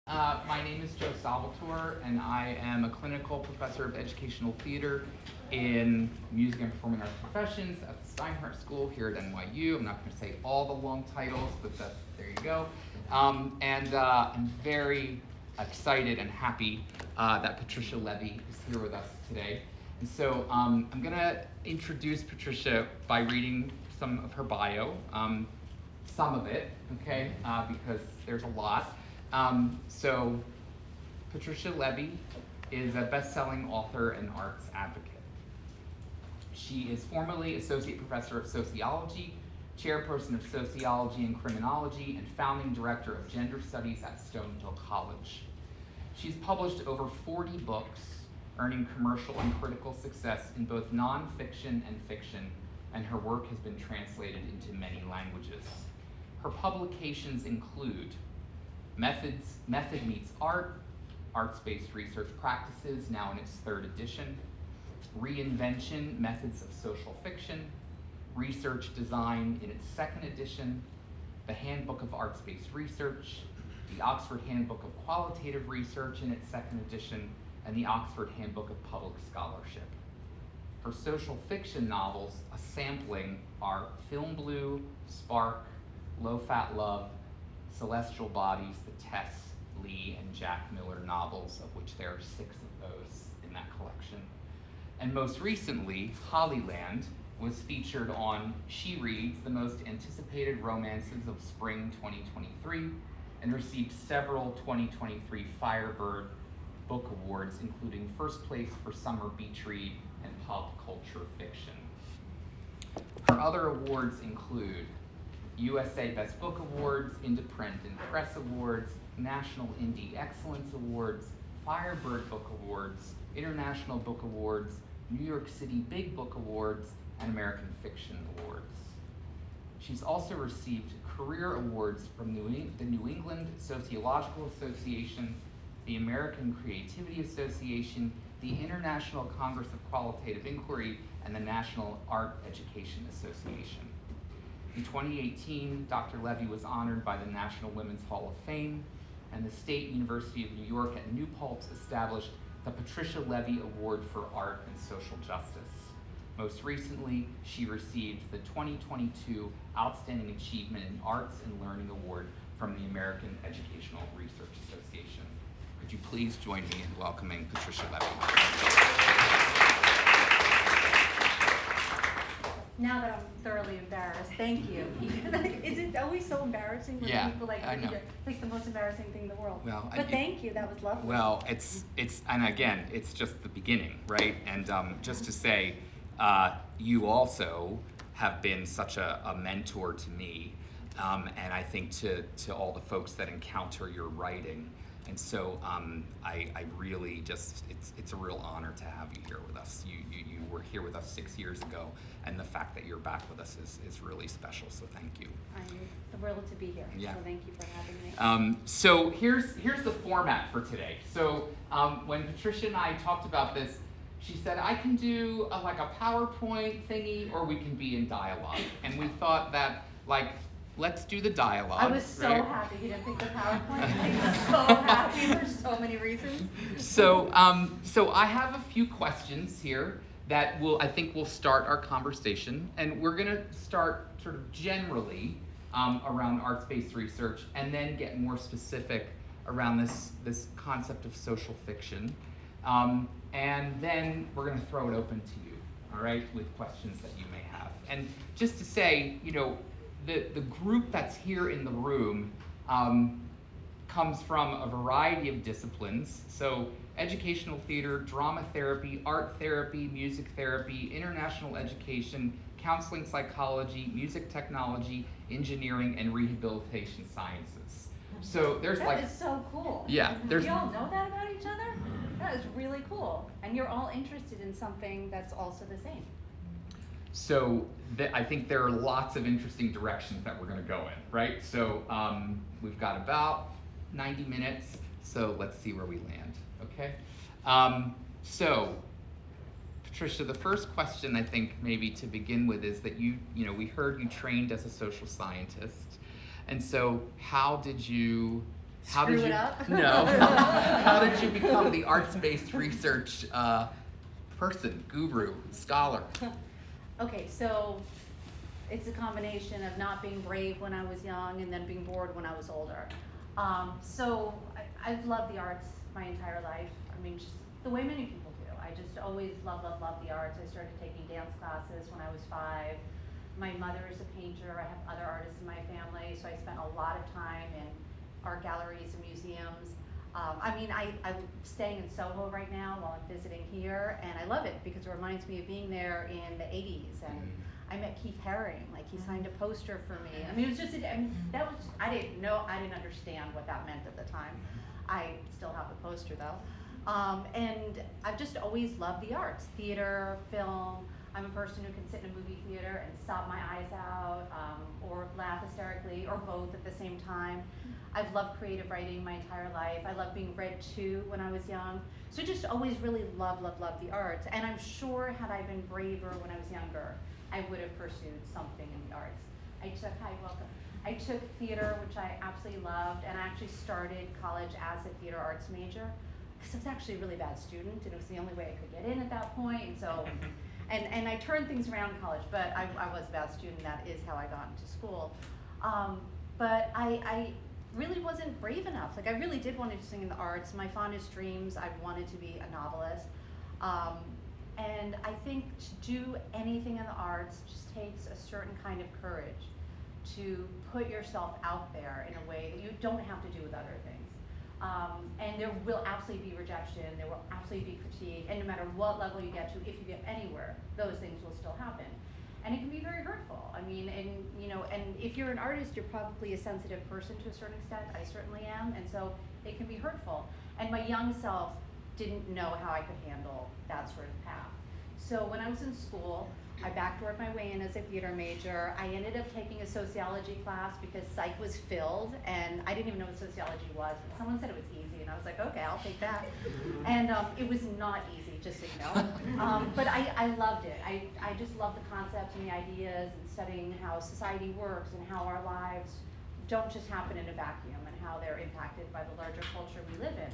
My name is Joe Salvatore, and I am a clinical professor of educational theater in music and performing arts professions at the Steinhardt School here at NYU. I'm not going to say all the long titles, but there you go. I'm very excited and happy that Patricia Leavy is here with us today. And so I'm going to introduce Patricia by reading some of her bio, some of it, okay, because there's a lot. So Patricia Leavy is a best-selling author and arts advocate. She is formerly Associate Professor of Sociology, Chairperson of Sociology and Criminology, and founding Director of Gender Studies at Stonehill College. She's published over 40 books, earning commercial and critical success in both nonfiction and fiction, and her work has been translated into many languages. Her publications include Method Meets Art, Arts-Based Research Practices, now in its 3rd edition, Reinvention, Methods of Social Fiction, Research Design in its 2nd edition, the Handbook of Arts-Based Research, the Oxford Handbook of Qualitative Research in its 2nd edition, and the Oxford Handbook of Public Scholarship. Her social fiction novels, a sampling, are Film Blue, Spark, Low Fat Love, Celestial Bodies, the Tess, Lee, and Jack Miller novels, of which there are 6 of those in that collection. And most recently, Hollyland was featured on She Reads, the most anticipated romances of spring 2023, and received several 2023 Firebird Book Awards, including first place for Summer Beach Read and Pop Culture Fiction. Her other awards include USA Best Book Awards, Independent Press Awards, National Indie Excellence Awards, Firebird Book Awards, International Book Awards, New York City Big Book Awards, and American Fiction Awards. She's also received career awards from the New England Sociological Association, the American Creativity Association, the International Congress of Qualitative Inquiry, and the National Art Education Association. In 2018, Dr. Leavy was honored by the National Women's Hall of Fame, and the State University of New York at New Paltz established the Patricia Leavy Award for Art and Social Justice. Most recently, she received the 2022 Outstanding Achievement in Arts and Learning Award from the American Educational Research Association. Could you please join me in welcoming Patricia Leavy? Now that I'm thoroughly embarrassed, thank you. Is it always so embarrassing when people I know. Like the most embarrassing thing in the world? Well, but thank you, that was lovely. Well, it's and again, it's just the beginning, right? And just to say, you also have been such a mentor to me, and I think to all the folks that encounter your writing. And so I really just, it's a real honor to have you here with us. You were here with us 6 years ago, and the fact that you're back with us is really special, so thank you. I'm thrilled to be here, yeah. So thank you for having me. So here's the format for today. So when Patricia and I talked about this, she said, I can do like a PowerPoint thingy, or we can be in dialogue. And we thought that, like, let's do the dialogue. I was so happy you didn't pick the PowerPoint. I was so happy for so many reasons. So I have a few questions here that I think will start our conversation. And we're going to start sort of generally around arts-based research, and then get more specific around this concept of social fiction. And then we're going to throw it open to you, all right, with questions that you may have. And just to say, you know, the group that's here in the room comes from a variety of disciplines. So educational theater, drama therapy, art therapy, music therapy, international education, counseling psychology, music technology, engineering, and rehabilitation sciences. So there's that is so cool. Yeah. Do you all know that about each other? That is really cool. And you're all interested in something that's also the same. So I think there are lots of interesting directions that we're going to go in, right? So we've got about 90 minutes, so let's see where we land, okay? So Patricia, the first question I think maybe to begin with is that you know, we heard you trained as a social scientist, and so how did you Screw it up? No. How did you become the arts-based research person, guru, scholar? Okay, so it's a combination of not being brave when I was young and then being bored when I was older. So I've loved the arts my entire life. I mean, just the way many people do. I just always loved the arts. I started taking dance classes when I was 5. My mother is a painter. I have other artists in my family, so I spent a lot of time in art galleries and museums. I mean, I'm staying in Soho right now while I'm visiting here, and I love it because it reminds me of being there in the 80s. And I met Keith Haring, like he signed a poster for me. I mean, it was just, I didn't understand what that meant at the time. I still have the poster though. And I've just always loved the arts, theater, film. I'm a person who can sit in a movie theater and sob my eyes out, or laugh hysterically, or both at the same time. I've loved creative writing my entire life. I loved being read to when I was young. So I just always really loved the arts. And I'm sure had I been braver when I was younger, I would have pursued something in the arts. I took theater, which I absolutely loved, and I actually started college as a theater arts major, because I was actually a really bad student, and it was the only way I could get in at that point. And so, and I turned things around in college, but I was a bad student. That is how I got into school. But I really wasn't brave enough. Like, I really did want to sing in the arts. My fondest dreams, I wanted to be a novelist. And I think to do anything in the arts just takes a certain kind of courage to put yourself out there in a way that you don't have to do with other things. And there will absolutely be rejection, there will absolutely be critique, and no matter what level you get to, if you get anywhere, those things will still happen. And it can be very hurtful. I mean, and if you're an artist, you're probably a sensitive person to a certain extent. I certainly am, and so it can be hurtful. And my young self didn't know how I could handle that sort of path. So when I was in school, I backdoored my way in as a theater major. I ended up taking a sociology class because psych was filled, and I didn't even know what sociology was. But someone said it was easy, and I was like, okay, I'll take that. And it was not easy, just so you know. But I loved it. I just loved the concepts and the ideas and studying how society works and how our lives don't just happen in a vacuum and how they're impacted by the larger culture we live in.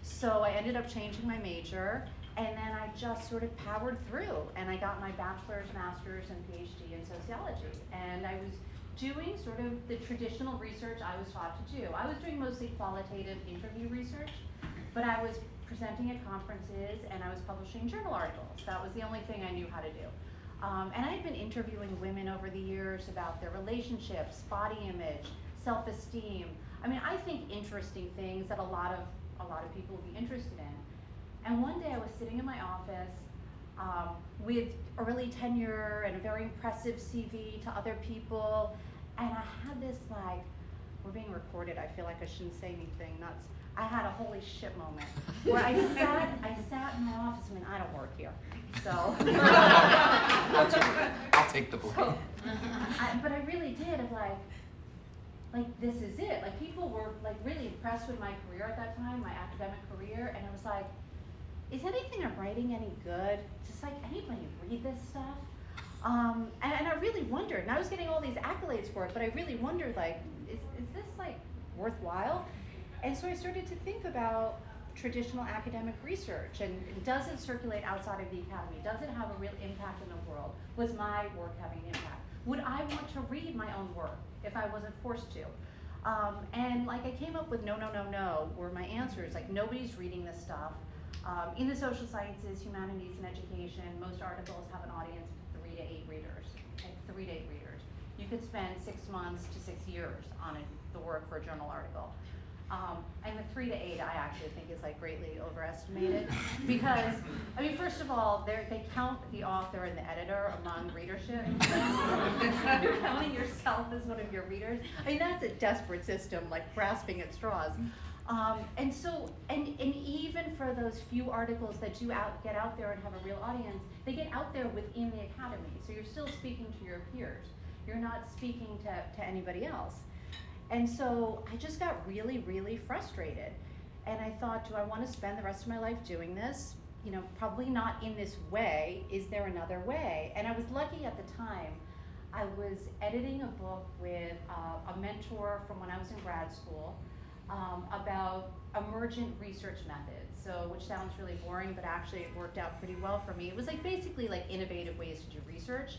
So I ended up changing my major, and then I just sort of powered through, and I got my bachelor's, master's, and PhD in sociology. And I was doing sort of the traditional research I was taught to do. I was doing mostly qualitative interview research, but I was presenting at conferences, and I was publishing journal articles. That was the only thing I knew how to do. And I had been interviewing women over the years about their relationships, body image, self-esteem. I mean, I think interesting things that a lot of people would be interested in. And one day I was sitting in my office with early tenure and a very impressive CV to other people, and I had this, like, we're being recorded, I feel like I shouldn't say anything nuts. I had a holy shit moment where I sat in my office. I mean, I don't work here, so. I'll take the blame. So, but I really did, of like, this is it. Like, people were like really impressed with my career at that time, my academic career, and I was like, is anything I'm writing any good? Just like, anybody read this stuff? And I really wondered, and I was getting all these accolades for it, but I really wondered, like, is this like worthwhile? And so I started to think about traditional academic research, and does it circulate outside of the academy? Does it have a real impact in the world? Was my work having an impact? Would I want to read my own work if I wasn't forced to? And like, I came up with no, were my answers. Like, nobody's reading this stuff. In the social sciences, humanities, and education, most articles have an audience of 3 to 8 readers. Okay? 3 to 8 readers. You could spend 6 months to 6 years on the work for a journal article. And the 3 to 8, I actually think is like greatly overestimated, because, I mean, first of all, they count the author and the editor among readership. You're counting yourself as one of your readers. I mean, that's a desperate system, like grasping at straws. And so, and even for those few articles that do get out there and have a real audience, they get out there within the academy. So you're still speaking to your peers. You're not speaking to anybody else. And so I just got really, really frustrated. And I thought, do I want to spend the rest of my life doing this? You know, probably not in this way. Is there another way? And I was lucky at the time. I was editing a book with a mentor from when I was in grad school. about emergent research methods. So, which sounds really boring, but actually it worked out pretty well for me. It was like basically like innovative ways to do research.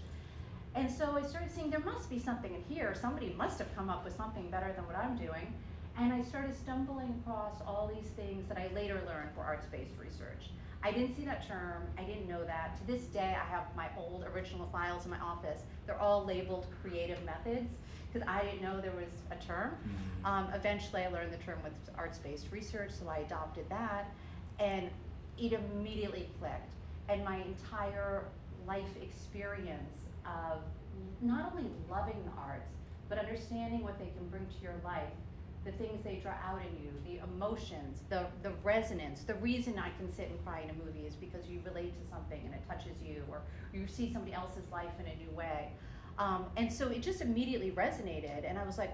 And so I started seeing there must be something in here. Somebody must have come up with something better than what I'm doing. And I started stumbling across all these things that I later learned were arts-based research. I didn't see that term, I didn't know that. To this day, I have my old original files in my office. They're all labeled creative methods, because I didn't know there was a term. Eventually, I learned the term was arts-based research, so I adopted that, and it immediately clicked. And my entire life experience of not only loving the arts, but understanding what they can bring to your life, the things they draw out in you, the emotions, the resonance. The reason I can sit and cry in a movie is because you relate to something and it touches you, or you see somebody else's life in a new way. And so it just immediately resonated, and I was like,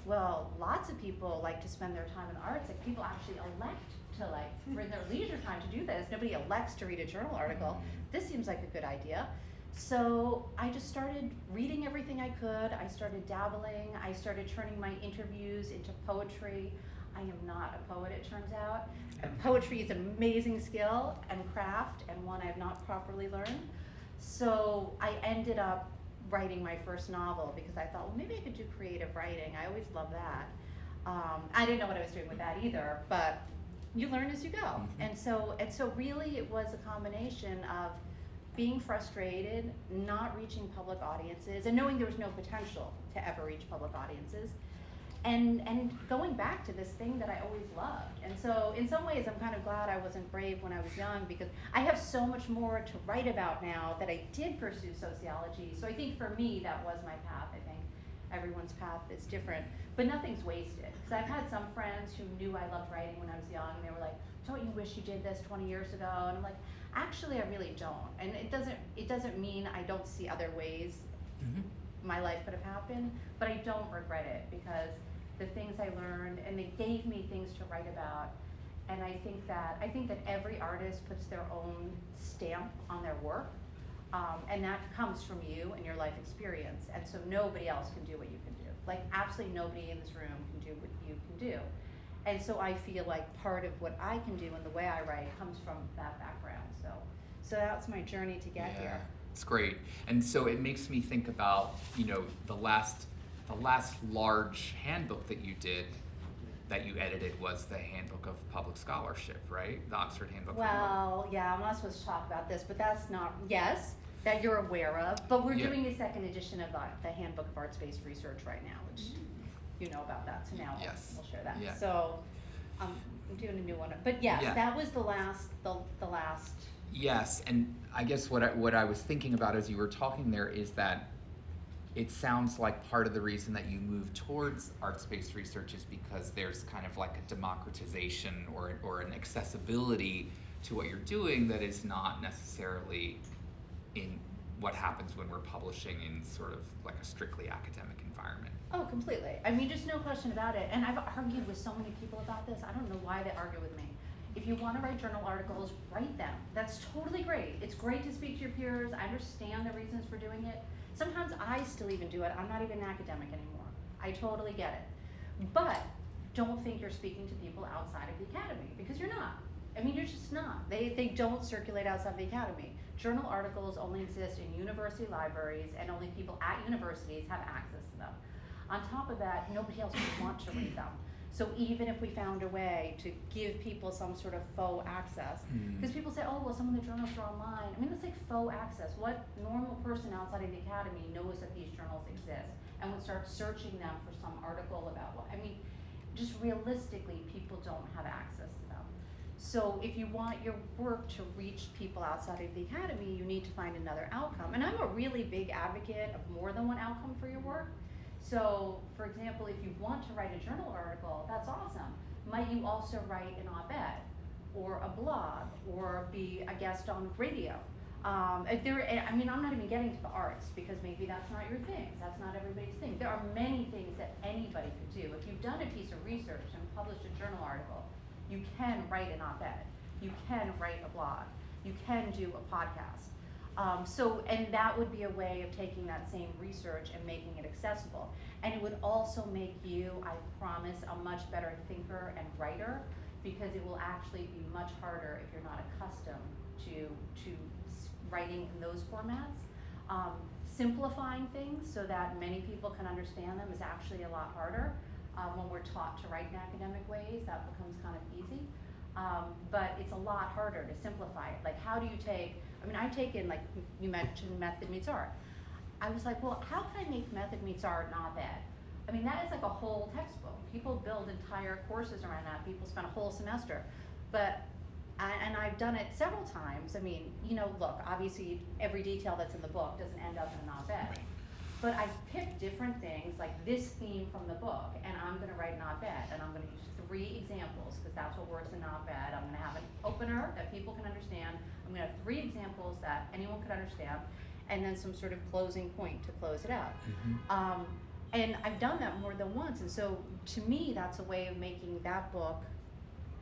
well, lots of people like to spend their time in the arts. Like, people actually elect to, like, for their leisure time to do this. Nobody elects to read a journal article. This seems like a good idea. So I just started reading everything I could. I started dabbling. I started turning my interviews into poetry. I am not a poet, it turns out. Poetry is an amazing skill and craft, and one I have not properly learned. So I ended up writing my first novel because I thought, well, maybe I could do creative writing. I always love that. I didn't know what I was doing with that either, but you learn as you go. And so really it was a combination of being frustrated, not reaching public audiences, and knowing there was no potential to ever reach public audiences, and going back to this thing that I always loved. And so in some ways I'm kind of glad I wasn't brave when I was young, because I have so much more to write about now that I did pursue sociology. So I think for me that was my path. I think everyone's path is different, but nothing's wasted. Because I've had some friends who knew I loved writing when I was young, and they were like, don't you wish you did this 20 years ago? And I'm like, actually I really don't. And it doesn't mean I don't see other ways my life could have happened, but I don't regret it, because the things I learned, and they gave me things to write about. And I think that every artist puts their own stamp on their work, and that comes from you and your life experience. And so nobody else can do what you can do. Like, absolutely nobody in this room can do what you can do. And so I feel like part of what I can do and the way I write comes from that background. So that's my journey to get here. It's great. And so it makes me think about, the last large handbook that you did, that you edited, was the Handbook of Public Scholarship, right? The Oxford Handbook. Well, yeah, I'm not supposed to talk about this, but that's not, yes, that you're aware of. But we're doing a second edition of the Handbook of Arts-Based Research right now, which you know about that, so now we'll share that. Yeah. So I'm doing a new one. But yes, that was the last. Yes, and I guess what I was thinking about as you were talking there is that it sounds like part of the reason that you moved towards arts-based research is because there's kind of like a democratization or an accessibility to what you're doing that is not necessarily in what happens when we're publishing in sort of like a strictly academic environment. Oh, completely. I mean, just no question about it. And I've argued with so many people about this. I don't know why they argue with me. If you want to write journal articles, write them. That's totally great. It's great to speak to your peers. I understand the reasons for doing it. Sometimes I still even do it. I'm not even an academic anymore. I totally get it. But don't think you're speaking to people outside of the academy, because you're not. I mean, you're just not. They don't circulate outside the academy. Journal articles only exist in university libraries, and only people at universities have access to them. On top of that, nobody else would want to read them. So even if we found a way to give people some sort of faux access, because people say, oh, well, some of the journals are online. I mean, it's like faux access. What normal person outside of the academy knows that these journals exist and would start searching them for some article about what? I mean, just realistically, people don't have access to them. So if you want your work to reach people outside of the academy, you need to find another outcome. And I'm a really big advocate of more than one outcome for your work. So, for example, if you want to write a journal article, that's awesome. Might you also write an op-ed, or a blog, or be a guest on radio? I'm not even getting to the arts, because maybe that's not your thing. That's not everybody's thing. There are many things that anybody could do. If you've done a piece of research and published a journal article, you can write an op-ed. You can write a blog. You can do a podcast. And that would be a way of taking that same research and making it accessible. And it would also make you, I promise, a much better thinker and writer, because it will actually be much harder if you're not accustomed to writing in those formats. Simplifying things so that many people can understand them is actually a lot harder. When we're taught to write in academic ways, that becomes kind of easy. But it's a lot harder to simplify it. Like, how do you take, I mean, I've taken, like you mentioned, method meets art. I was like, well, how can I make method meets art not bad? I mean, that is like a whole textbook. People build entire courses around that. People spend a whole semester. And I've done it several times. I mean, you know, look, obviously every detail that's in the book doesn't end up in a not-bad. But I picked different things, like this theme from the book, and I'm gonna write not-bad, and I'm gonna use 3 examples, because that's what works in not-bad. I'm gonna have an opener that people can understand. I'm gonna have 3 examples that anyone could understand, and then some sort of closing point to close it out. And I've done that more than once, and so to me, that's a way of making that book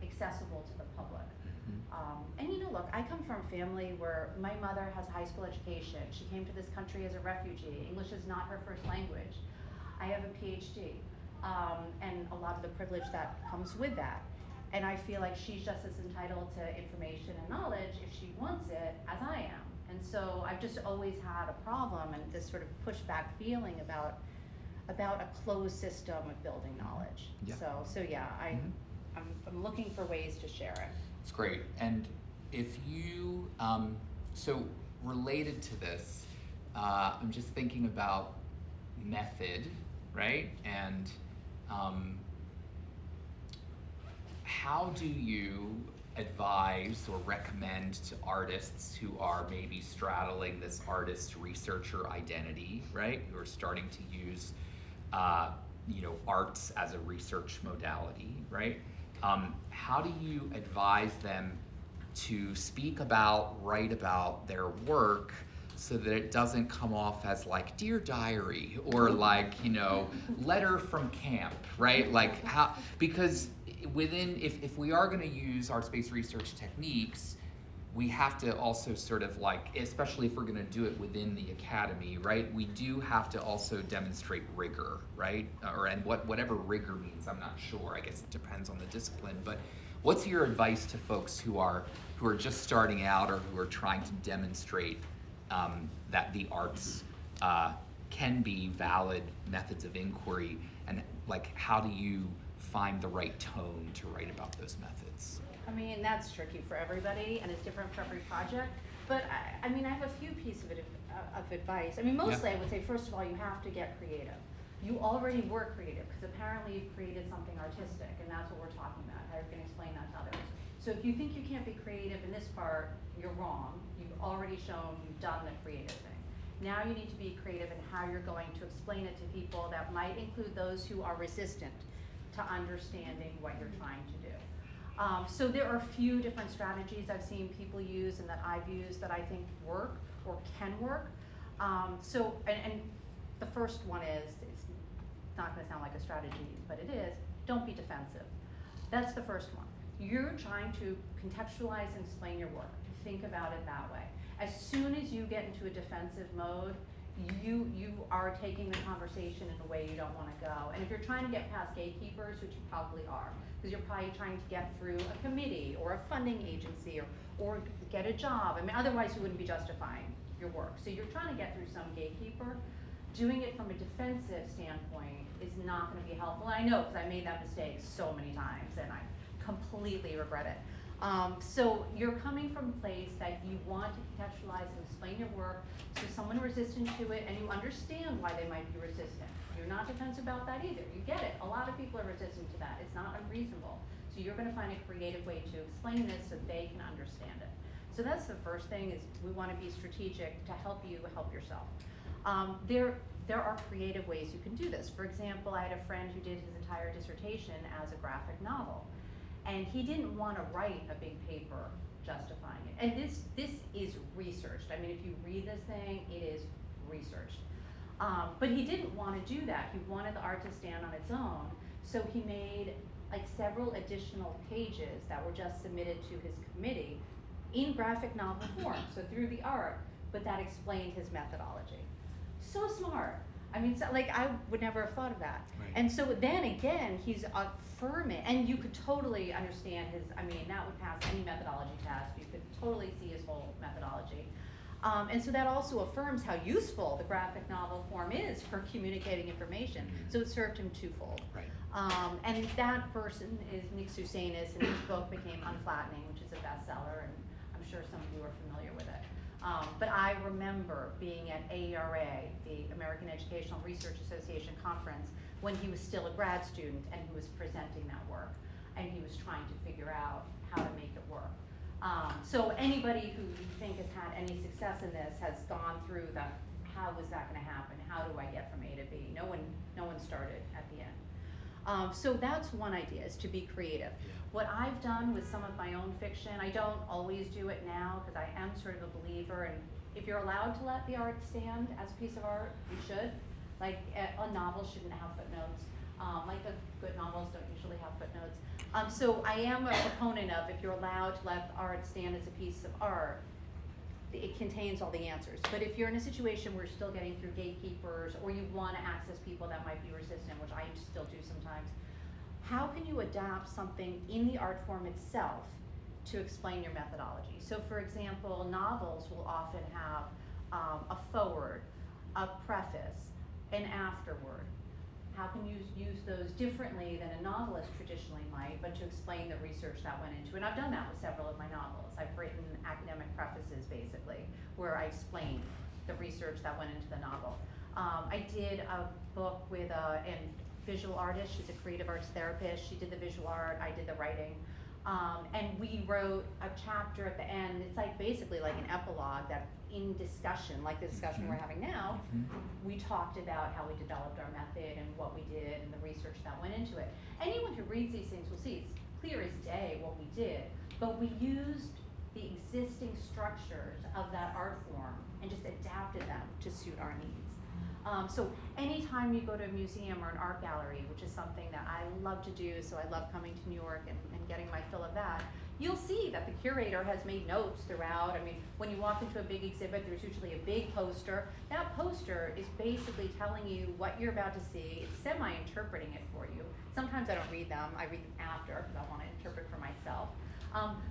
accessible to the public. And you know, look, I come from a family where my mother has a high school education. She came to this country as a refugee. English is not her first language. I have a PhD, and a lot of the privilege that comes with that. And I feel like she's just as entitled to information and knowledge if she wants it as I am. And so I've just always had a problem and this sort of pushback feeling about a closed system of building knowledge. Yeah. So yeah, I'm looking for ways to share it. It's great. And if you, so related to this, I'm just thinking about method, right? And how do you advise or recommend to artists who are maybe straddling this artist researcher identity, right? Who are starting to use, you know, arts as a research modality, right? How do you advise them to speak about, write about their work so that it doesn't come off as like Dear Diary or like, you know, letter from camp, right? Like how, because within, if we are gonna use arts-based research techniques, we have to also sort of like, especially if we're gonna do it within the academy, right? We do have to also demonstrate rigor, right? And whatever rigor means, I'm not sure. I guess it depends on the discipline. But what's your advice to folks who are just starting out or who are trying to demonstrate that the arts can be valid methods of inquiry, and like how do you find the right tone to write about those methods? I mean, that's tricky for everybody, and it's different for every project. But I mean, I have a few pieces of advice. I mean, mostly I would say, first of all, you have to get creative. You already were creative, because apparently you've created something artistic, and that's what we're talking about. How you're going to explain that to others. So if you think you can't be creative in this part, you're wrong. You've already shown you've done the creative thing. Now you need to be creative in how you're going to explain it to people that might include those who are resistant to understanding what you're trying to do. So there are a few different strategies I've seen people use and that I've used that I think work or can work. And the first one is, it's not going to sound like a strategy, but it is, don't be defensive. That's the first one. You're trying to contextualize and explain your work. Think about it that way. As soon as you get into a defensive mode, you are taking the conversation in a way you don't want to go. And if you're trying to get past gatekeepers, which you probably are, because you're probably trying to get through a committee or a funding agency or get a job. I mean, otherwise you wouldn't be justifying your work. So you're trying to get through some gatekeeper. Doing it from a defensive standpoint is not going to be helpful. And I know, because I made that mistake so many times, and I completely regret it. So you're coming from a place that you want to contextualize and explain your work to someone resistant to it, and you understand why they might be resistant. You're not defensive about that either. You get it. A lot of people are resistant to that. It's not unreasonable. So you're going to find a creative way to explain this so they can understand it. So that's the first thing, is we want to be strategic to help you help yourself. There are creative ways you can do this. For example, I had a friend who did his entire dissertation as a graphic novel. And he didn't want to write a big paper justifying it. And this is researched. I mean, if you read this thing, it is researched. But he didn't want to do that. He wanted the art to stand on its own. So he made like several additional pages that were just submitted to his committee in graphic novel form. So through the art, but that explained his methodology. So smart. I mean, so, like, I would never have thought of that. Right. And so then again, he's affirming, and you could totally understand his, I mean, that would pass any methodology test. You could totally see his whole methodology. And so that also affirms how useful the graphic novel form is for communicating information. Mm-hmm. So it served him twofold. Right. And that person is Nick Sousanis, and his book became Unflattening, which is a bestseller, and I'm sure some of you are familiar with it. But I remember being at AERA, the American Educational Research Association conference, when he was still a grad student and he was presenting that work, and he was trying to figure out how to make it work. So anybody who you think has had any success in this has gone through the, how is that going to happen? How do I get from A to B? No one started at the end. So that's one idea, is to be creative. Yeah. What I've done with some of my own fiction, I don't always do it now because I am sort of a believer, and if you're allowed to let the art stand as a piece of art, you should. Like a novel shouldn't have footnotes. Like the good novels don't usually have footnotes. So I am a proponent of, if you're allowed to let the art stand as a piece of art, it contains all the answers. But if you're in a situation where you're still getting through gatekeepers, or you want to access people that might be resistant, which I still do sometimes, how can you adapt something in the art form itself to explain your methodology? So for example, novels will often have a foreword, a preface, an afterword. How can you use those differently than a novelist traditionally might, but to explain the research that went into it? And I've done that with several of my novels. I've written academic prefaces, basically, where I explain the research that went into the novel. I did a book with a visual artist. She's a creative arts therapist. She did the visual art, I did the writing. And we wrote a chapter at the end. It's like basically like an epilogue that in discussion, like the discussion we're having now, we talked about how we developed our method and what we did and the research that went into it. Anyone who reads these things will see it's clear as day what we did, but we used the existing structures of that art form and just adapted them to suit our needs. So anytime you go to a museum or an art gallery, which is something that I love to do, so I love coming to New York and getting my fill of that, you'll see that the curator has made notes throughout. I mean, when you walk into a big exhibit, there's usually a big poster. That poster is basically telling you what you're about to see. It's semi-interpreting it for you. Sometimes I don't read them. I read them after because I want to interpret for myself.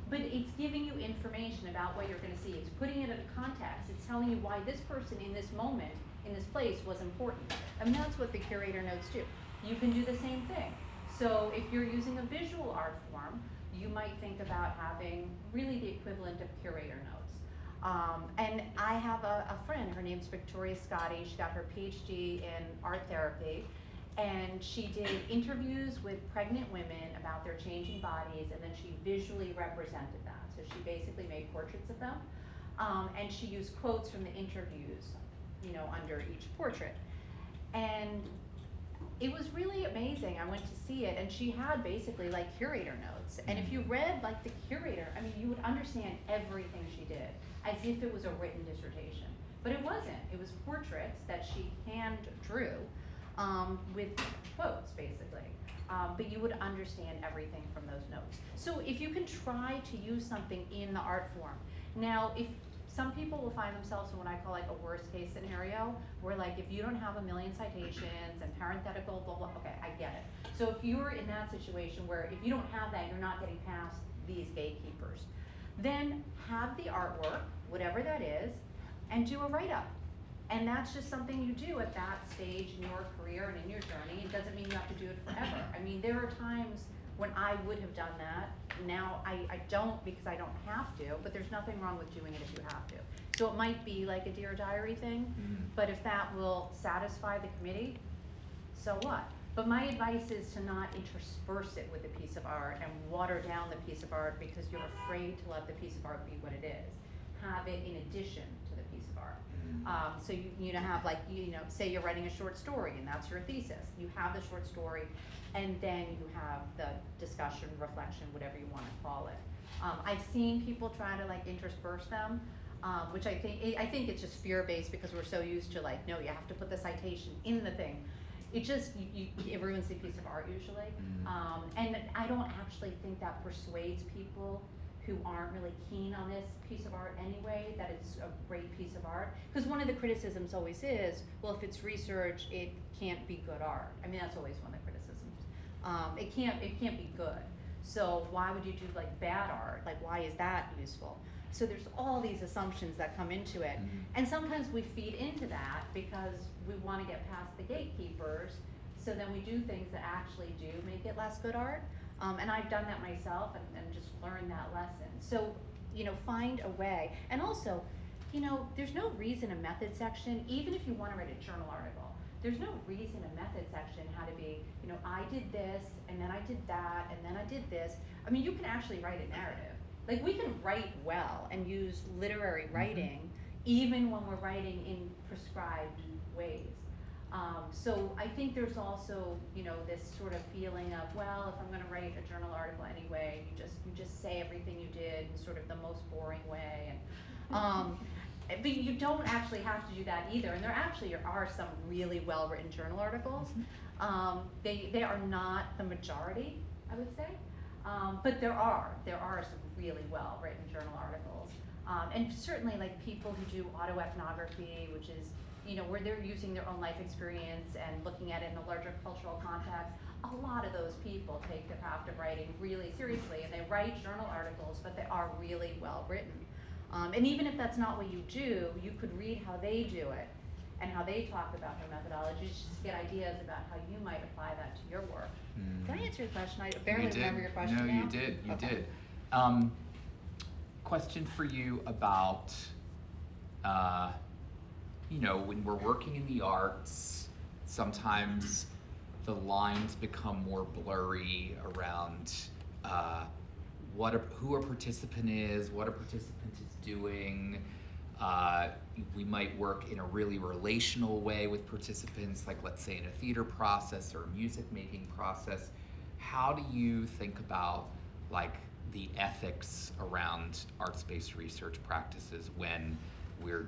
But it's giving you information about what you're going to see. It's putting it in a context. It's telling you why this person in this moment, in this place, was important. And that's what the curator notes do. You can do the same thing. So if you're using a visual art form, you might think about having really the equivalent of curator notes. And I have a friend, her name's Victoria Scotti. She got her PhD in art therapy, and she did interviews with pregnant women about their changing bodies, and then she visually represented that. So she basically made portraits of them, and she used quotes from the interviews, you know, under each portrait. And it was really amazing. I went to see it, and she had basically like curator notes. And if you read like the curator, I mean, you would understand everything she did as if it was a written dissertation. But it wasn't. It was portraits that she hand drew with quotes, basically. But you would understand everything from those notes. So if you can try to use something in the art form. Now, if some people will find themselves in what I call like a worst case scenario, where like if you don't have a million citations and parenthetical, blah, blah, okay, I get it. So if you're in that situation where if you don't have that, you're not getting past these gatekeepers, then have the artwork, whatever that is, and do a write-up. And that's just something you do at that stage in your career and in your journey. It doesn't mean you have to do it forever. I mean, there are times when I would have done that. Now I don't, because I don't have to, but there's nothing wrong with doing it if you have to. So it might be like a Dear Diary thing, but if that will satisfy the committee, so what? But my advice is to not intersperse it with a piece of art and water down the piece of art because you're afraid to let the piece of art be what it is. Have it in addition to the piece of art. So you have like, say you're writing a short story and that's your thesis. You have the short story, and then you have the discussion, reflection, whatever you want to call it. I've seen people try to like intersperse them, which I think it's just fear-based because we're so used to like, no, you have to put the citation in the thing. It just, it ruins the piece of art usually. And I don't actually think that persuades people who aren't really keen on this piece of art anyway, that it's a great piece of art. Because one of the criticisms always is, well, if it's research, it can't be good art. I mean, that's always one of the criticisms. It can't be good. So why would you do like bad art? Like, why is that useful? So there's all these assumptions that come into it. And sometimes we feed into that because we want to get past the gatekeepers. So then we do things that actually do make it less good art. And I've done that myself and just learned that lesson. So, you know, find a way. And also, you know, there's no reason a method section, even if you want to write a journal article, there's no reason a method section had to be, you know, I did this, and then I did that, and then I did this. I mean, you can actually write a narrative. Like, we can write well and use literary writing, even when we're writing in prescribed ways. So I think there's also, you know, this sort of feeling of, well, if I'm going to write a journal article anyway, you just say everything you did in sort of the most boring way, and but you don't actually have to do that either. And there actually are some really well-written journal articles. They are not the majority, I would say, but there are some really well-written journal articles, and certainly like people who do autoethnography, which is, you know, where they're using their own life experience and looking at it in a larger cultural context. A lot of those people take the craft of writing really seriously, and they write journal articles, but they are really well written. And even if that's not what you do, you could read how they do it and how they talk about their methodologies, just to get ideas about how you might apply that to your work. Did I answer your question? I barely remember your question now. No, you did. You did. Question for you about, you know, when we're working in the arts, sometimes the lines become more blurry around who a participant is, what a participant is doing. We might work in a really relational way with participants, like let's say in a theater process or a music making process. How do you think about like the ethics around arts-based research practices when we're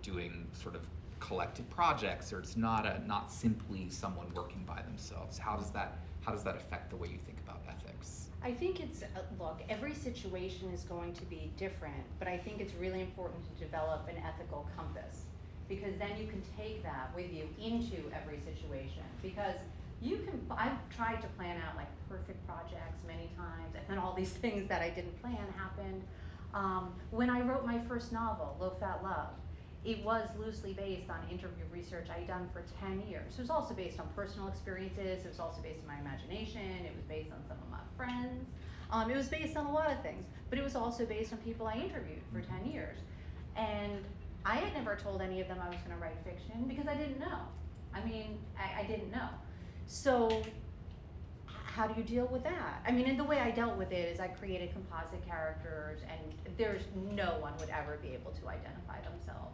doing sort of collective projects, or it's not simply someone working by themselves? How does that affect the way you think about ethics? I think it's, look, every situation is going to be different, but I think it's really important to develop an ethical compass, because then you can take that with you into every situation. Because I've tried to plan out like perfect projects many times, and then all these things that I didn't plan happened. When I wrote my first novel, Low Fat Love, it was loosely based on interview research I'd done for 10 years. It was also based on personal experiences. It was also based on my imagination. It was based on some of my friends. It was based on a lot of things, but it was also based on people I interviewed for 10 years. And I had never told any of them I was gonna write fiction because I didn't know. I mean, I didn't know. So how do you deal with that? I mean, and the way I dealt with it is I created composite characters, and no one would ever be able to identify themselves.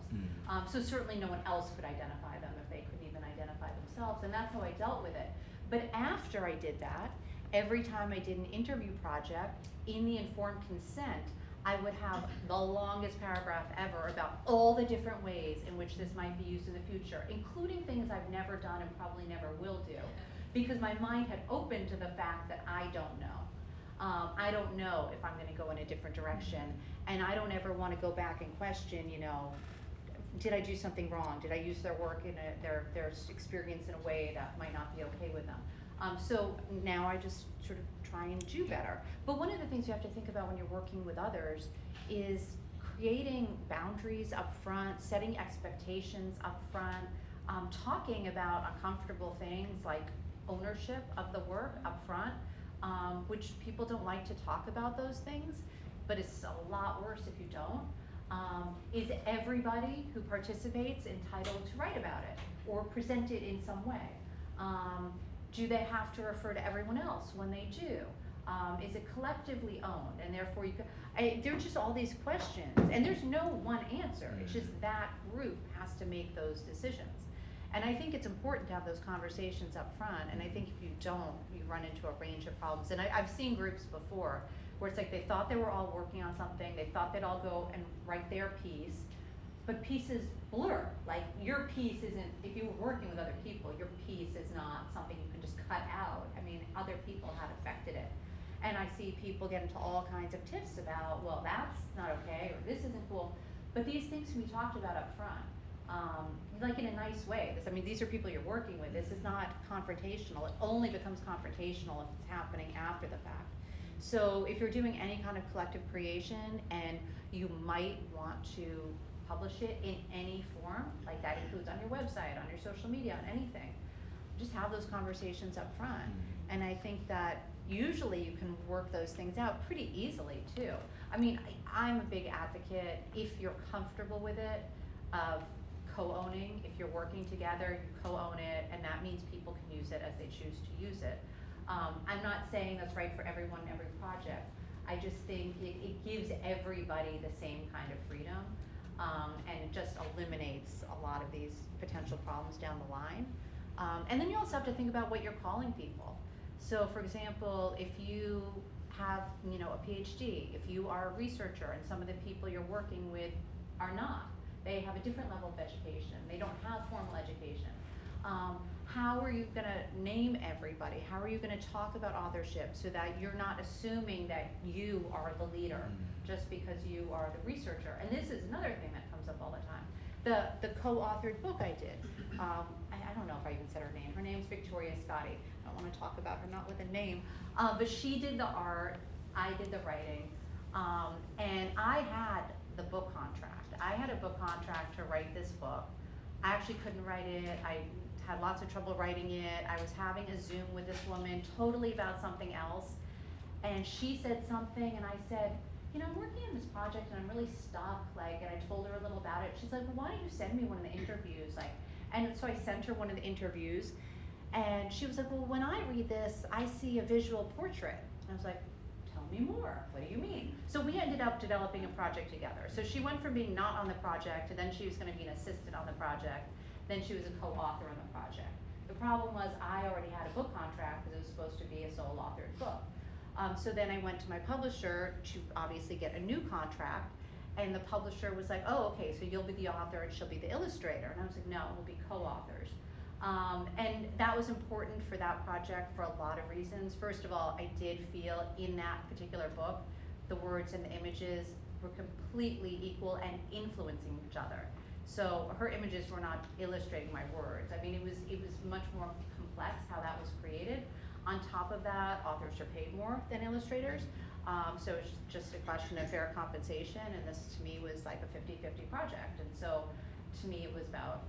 So certainly no one else could identify them if they couldn't even identify themselves, and that's how I dealt with it. But after I did that, every time I did an interview project, in the informed consent, I would have the longest paragraph ever about all the different ways in which this might be used in the future, including things I've never done and probably never will do, because my mind had opened to the fact that I don't know. I don't know if I'm gonna go in a different direction, and I don't ever wanna go back and question, you know, did I do something wrong? Did I use their work in their experience in a way that might not be okay with them? So now I just sort of try and do better. But one of the things you have to think about when you're working with others is creating boundaries up front, setting expectations up front, talking about uncomfortable things like ownership of the work up front, which people don't like to talk about those things, but it's a lot worse if you don't. Is everybody who participates entitled to write about it or present it in some way? Do they have to refer to everyone else when they do? Is it collectively owned? And therefore, there are just all these questions, and there's no one answer. It's just that group has to make those decisions. And I think it's important to have those conversations up front, and I think if you don't, you run into a range of problems. And I've seen groups before where it's like they thought they were all working on something, they thought they'd all go and write their piece, but pieces blur. Like, your piece isn't, if you were working with other people, your piece is not something you can just cut out. I mean, other people had affected it. And I see people get into all kinds of tiffs about, well, that's not okay, or this isn't cool. But these things can be talked about up front, like in a nice way. These are people you're working with. This is not confrontational. It only becomes confrontational if it's happening after the fact. So if you're doing any kind of collective creation and you might want to publish it in any form, like that includes on your website, on your social media, on anything, just have those conversations up front. And I think that usually you can work those things out pretty easily too. I'm a big advocate, if you're comfortable with it, of co-owning. If you're working together, you co-own it, and that means people can use it as they choose to use it. I'm not saying that's right for everyone, every project. I just think it gives everybody the same kind of freedom, and it just eliminates a lot of these potential problems down the line. And then you also have to think about what you're calling people. So for example, if you have a PhD, if you are a researcher and some of the people you're working with are not, they have a different level of education, they don't have formal education. How are you going to name everybody? How are you going to talk about authorship so that you're not assuming that you are the leader just because you are the researcher? And this is another thing that comes up all the time. The co-authored book I did, I don't know if I even said her name. Her name's Victoria Scotti. I don't want to talk about her, not with a name. But she did the art, I did the writing, and I had the book contract. I had a book contract to write this book. I actually couldn't write it. I had lots of trouble writing it. I was having a Zoom with this woman totally about something else. And she said something and I said, I'm working on this project and I'm really stuck, and I told her a little about it. She's like, well, why don't you send me one of the interviews? And so I sent her one of the interviews and she was like, well, when I read this, I see a visual portrait. And I was like, tell me more, what do you mean? So we ended up developing a project together. So she went from being not on the project, and then she was gonna be an assistant on the project, then she was a co-author on the project. The problem was I already had a book contract because it was supposed to be a sole authored book. So then I went to my publisher to obviously get a new contract, and the publisher was like, oh, okay, so you'll be the author and she'll be the illustrator. And I was like, no, we'll be co-authors. And that was important for that project for a lot of reasons. First of all, I did feel in that particular book, the words and the images were completely equal and influencing each other. So her images were not illustrating my words. It was much more complex how that was created. On top of that, authors are paid more than illustrators. So it's just a question of fair compensation, and this to me was like a 50-50 project. And so to me it was about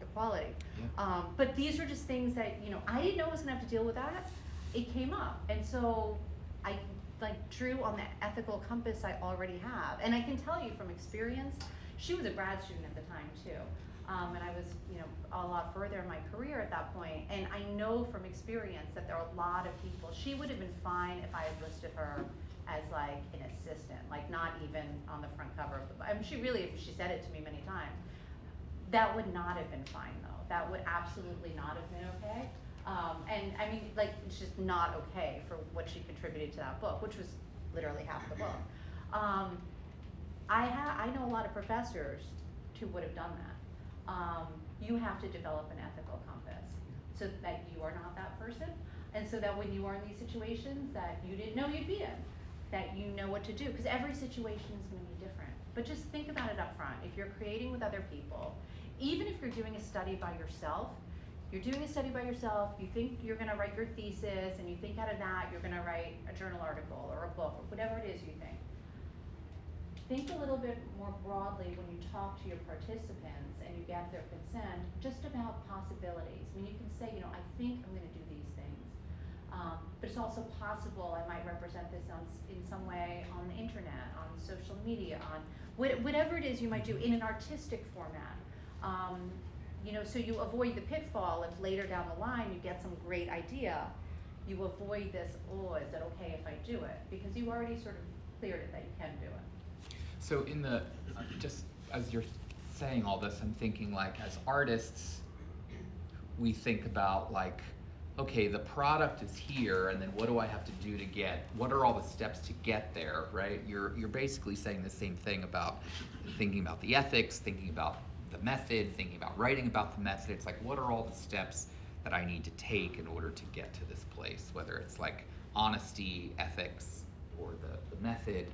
equality. Yeah. But these were just things that, I didn't know I was gonna have to deal with that. It came up, and so I drew on the ethical compass I already have. And I can tell you from experience, she was a grad student at the time too. And I was, a lot further in my career at that point. And I know from experience that there are a lot of people, she would have been fine if I had listed her as an assistant, not even on the front cover of the book. She said it to me many times. That would not have been fine though. That would absolutely not have been okay. It's just not okay for what she contributed to that book, which was literally half the book. I know a lot of professors who would have done that. You have to develop an ethical compass so that you are not that person, and so that when you are in these situations that you didn't know you'd be in, that you know what to do, because every situation is going to be different. But just think about it up front. If you're creating with other people, even if you're doing a study by yourself, you think you're going to write your thesis, and you think out of that you're going to write a journal article or a book or whatever it is you think. Think a little bit more broadly when you talk to your participants and you get their consent, just about possibilities. You can say, I think I'm going to do these things, but it's also possible I might represent this in some way on the internet, on social media, on whatever it is you might do in an artistic format. So you avoid the pitfall if later down the line you get some great idea, you avoid this, oh, is it okay if I do it? Because you already sort of cleared it that you can do it. So just as you're saying all this, I'm thinking as artists, we think about okay, the product is here, and then what do I have to do what are all the steps to get there, right? You're basically saying the same thing about thinking about the ethics, thinking about the method, thinking about writing about the method. It's what are all the steps that I need to take in order to get to this place, whether it's honesty, ethics, or the method.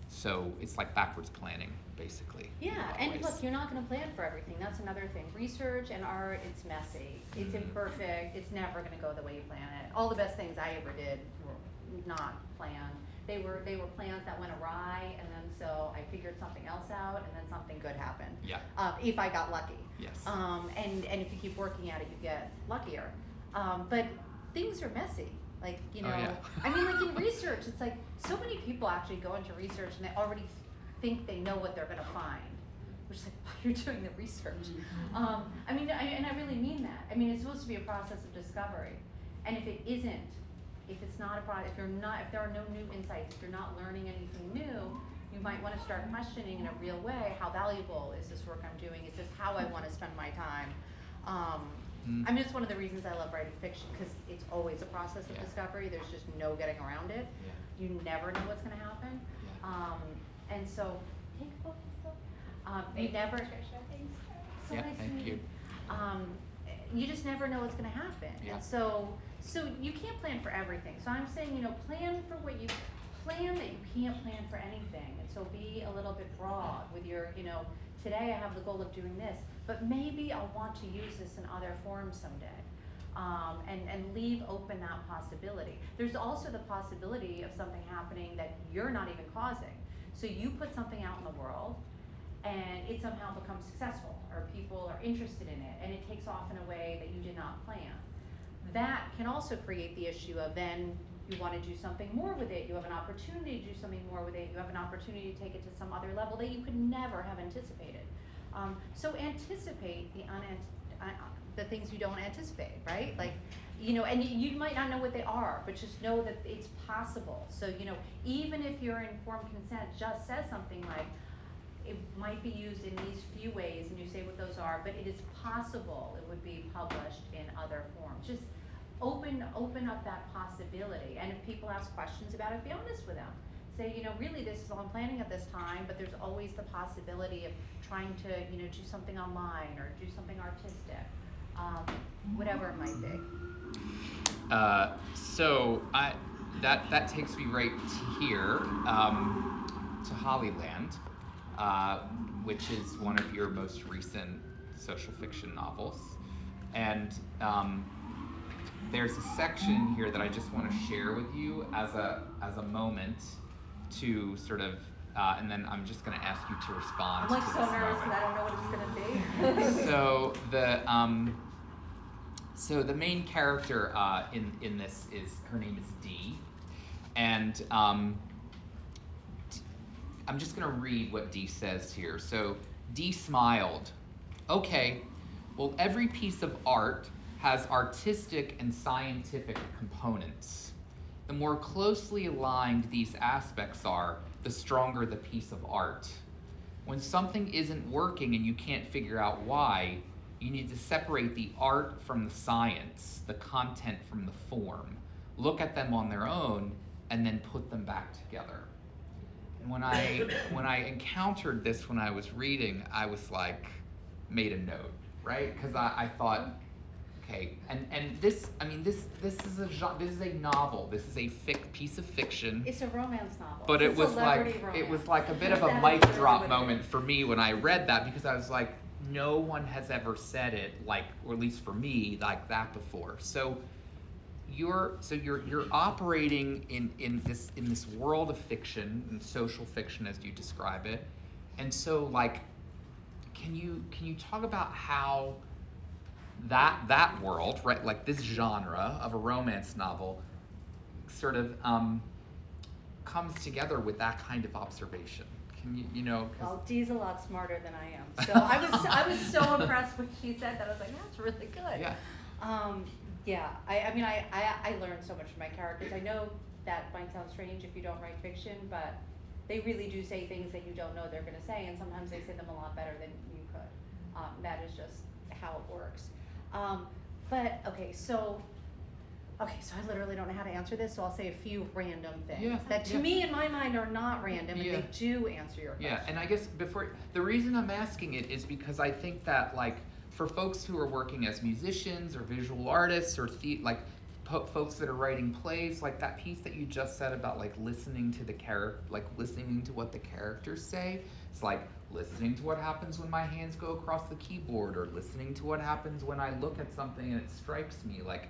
So it's like backwards planning, basically. Yeah, and look, you're not gonna plan for everything, that's another thing. Research and art, it's messy, it's imperfect, it's never gonna go the way you plan it. All the best things I ever did were not planned. They were plans that went awry, and then so I figured something else out, and then something good happened. Yeah. If I got lucky. Yes. And if you keep working at it, you get luckier. But things are messy. Like, you know, Oh, yeah. I mean, like in research, it's like so many people actually go into research and they already think they know what they're gonna find, which is like, why you're doing the research. I mean, and I really mean that. I mean, it's supposed to be a process of discovery, and if it isn't, if it's not a product, if there are no new insights, if you're not learning anything new, you might want to start questioning in a real way, how valuable is this work I'm doing? Is this how I want to spend my time? I mean, it's one of the reasons I love writing fiction, because it's always a process of discovery. There's just no getting around it. Yeah. You never know what's going to happen. Yeah. And so, take a book. You never. So nice thank you. You just never know what's going to happen. Yeah. And so you can't plan for everything. So I'm saying, you know, plan that you can't plan for anything. And so be a little bit broad with your, you know, today I have the goal of doing this, but maybe I'll want to use this in other forms someday. And leave open that possibility. There's also the possibility of something happening that you're not even causing. So you put something out in the world, and it somehow becomes successful, or people are interested in it, and it takes off in a way that you did not plan. That can also create the issue of then you want to do something more with it, you have an opportunity to do something more with it, you have an opportunity to take it to some other level that you could never have anticipated. So anticipate the things you don't anticipate, right? Like, you know, and you might not know what they are, but just know that it's possible. So, you know, even if your informed consent just says something like, it might be used in these few ways, and you say what those are, but it is possible it would be published in other forms. Just open up that possibility. And if people ask questions about it, be honest with them. Say, you know, really this is all I'm planning at this time, but there's always the possibility of trying to, you know, do something online or do something artistic, whatever it might be. So that takes me right to here, to Hollyland, which is one of your most recent social fiction novels. And there's a section here that I just want to share with you as a moment to sort of, and then I'm just going to ask you to respond. I'm like to so this nervous moment. that I don't know what it's going to be. So the main character in this her name is Dee, and I'm just going to read what Dee says here. So Dee smiled. Okay, well, every piece of art has artistic and scientific components. The more closely aligned these aspects are, the stronger the piece of art. When something isn't working and you can't figure out why, you need to separate the art from the science, the content from the form. Look at them on their own and then put them back together. And when I encountered this when I was reading, I was like, made a note, right? Because I thought, okay, and this, I mean, this is a novel. This is a piece of fiction. It's a romance novel. But it was like romance. a bit of a mic drop moment for me when I read that, because I was like, no one has ever said it like, or at least for me, like that before. So you're operating in this world of fiction, and social fiction as you describe it. And so, like, can you talk about how that world, right, like this genre of a romance novel, sort of comes together with that kind of observation? Can you know? Well, Dee's a lot smarter than I am, so I was so impressed when she said that. I was like, that's really good. Yeah. Yeah. I mean, I learned so much from my characters. I know that might sound strange if you don't write fiction, but they really do say things that you don't know they're going to say, and sometimes they say them a lot better than you could. That is just how it works. But so I literally don't know how to answer this, so I'll say a few random things that to me in my mind are not random, and they do answer your question. Yeah, and I guess the reason I'm asking it is because I think that, like, for folks who are working as musicians or visual artists or folks that are writing plays, like that piece that you just said about like listening to the listening to what the characters say. It's like listening to what happens when my hands go across the keyboard, or listening to what happens when I look at something and it strikes me. Like,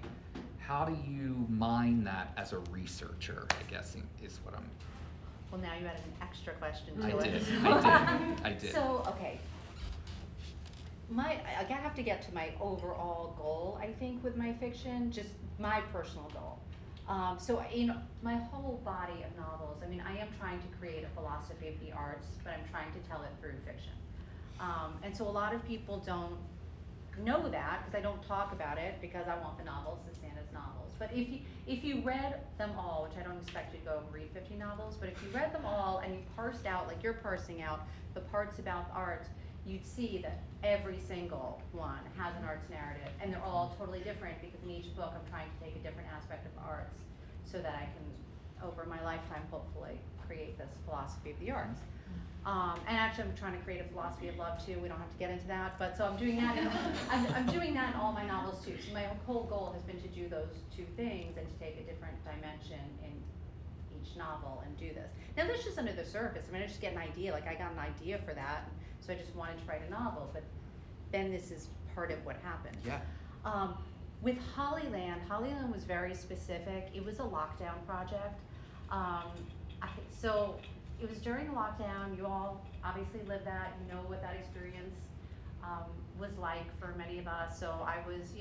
how do you mine that as a researcher, I guess, is what I'm... Well, now you added an extra question to I it. I did. So, okay. I have to get to my overall goal, I think, with my fiction, just my personal goal. So, my whole body of novels, I mean, I am trying to create a philosophy of the arts, but I'm trying to tell it through fiction. And so a lot of people don't know that, because I don't talk about it, because I want the novels to stand as novels. But if you read them all, which I don't expect you to go and read 50 novels, but if you read them all and you parsed out, like you're parsing out the parts about art, you'd see that every single one has an arts narrative, and they're all totally different, because in each book I'm trying to take a different aspect of arts so that I can, over my lifetime, hopefully create this philosophy of the arts. And actually I'm trying to create a philosophy of love too. We don't have to get into that, but so I'm doing that I'm doing that in all my novels too. So my whole goal has been to do those two things and to take a different dimension in each novel and do this. Now that's just under the surface. I mean, I just get an idea, like I got an idea for that, so I just wanted to write a novel, but then this is part of what happened. Yeah. With Hollyland was very specific. It was a lockdown project. So it was during the lockdown. You all obviously lived that. You know what that experience was like for many of us. So I was,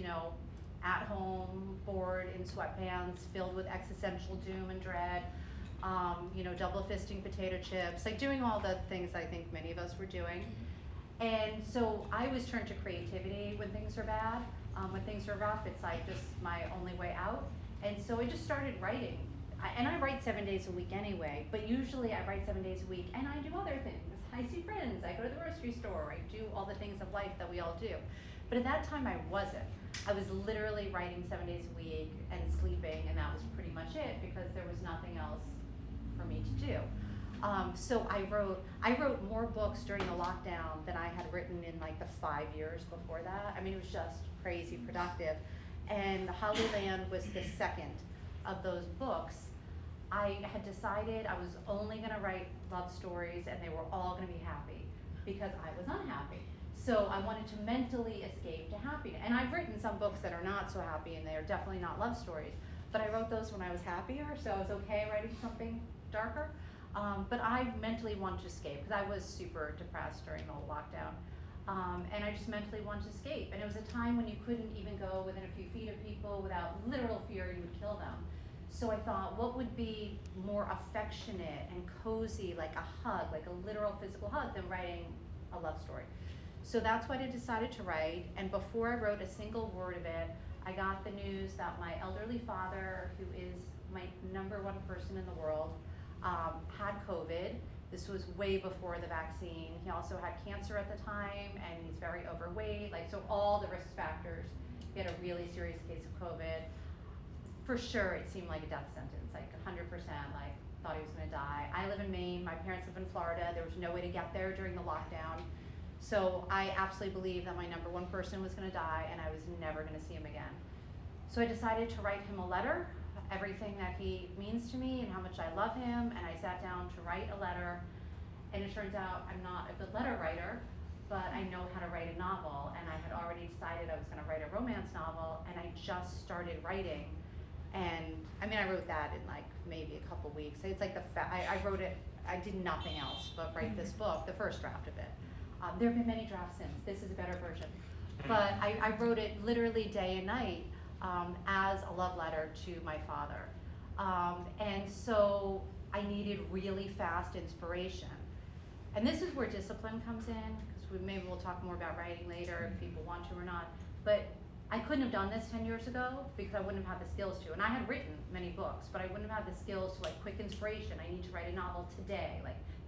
at home, bored, in sweatpants, filled with existential doom and dread, double fisting potato chips, like doing all the things I think many of us were doing. And so I was turned to creativity when things are bad. When things are rough, it's like just my only way out. And so I just started writing. And I write 7 days a week anyway, but usually I write 7 days a week and I do other things. I see friends, I go to the grocery store, I do all the things of life that we all do. But at that time I wasn't. I was literally writing 7 days a week and sleeping, and that was pretty much it, because there was nothing else for me to do. So I wrote more books during the lockdown than I had written in like the 5 years before that. I mean, it was just crazy productive. And Hollyland was the second of those books. I had decided I was only gonna write love stories and they were all gonna be happy, because I was unhappy. So I wanted to mentally escape to happiness. And I've written some books that are not so happy, and they are definitely not love stories. But I wrote those when I was happier, so I was okay writing something darker. But I mentally wanted to escape, because I was super depressed during the whole lockdown. And I just mentally wanted to escape. And it was a time when you couldn't even go within a few feet of people without literal fear you would kill them. So I thought, what would be more affectionate and cozy, like a hug, like a literal physical hug, than writing a love story? So that's what I decided to write. And before I wrote a single word of it, I got the news that my elderly father, who is my #1 person in the world, had COVID. This was way before the vaccine. He also had cancer at the time, and he's very overweight. So all the risk factors. He had a really serious case of COVID. For sure, it seemed like a death sentence, like 100%, thought he was gonna die. I live in Maine, my parents live in Florida. There was no way to get there during the lockdown. So I absolutely believed that my #1 person was gonna die, and I was never gonna see him again. So I decided to write him a letter, everything that he means to me and how much I love him, and I sat down to write a letter. And it turns out I'm not a good letter writer, but I know how to write a novel, and I had already decided I was gonna write a romance novel, and I just started writing. And I mean, I wrote that in maybe a couple weeks. It's like I wrote it, I did nothing else but write this book, the first draft of it. There have been many drafts since. This is a better version. But I wrote it literally day and night as a love letter to my father. And so I needed really fast inspiration. And this is where discipline comes in, because maybe we'll talk more about writing later if people want to or not. But I couldn't have done this 10 years ago, because I wouldn't have had the skills to. And I had written many books, but I wouldn't have had the skills to quick inspiration. I need to write a novel today.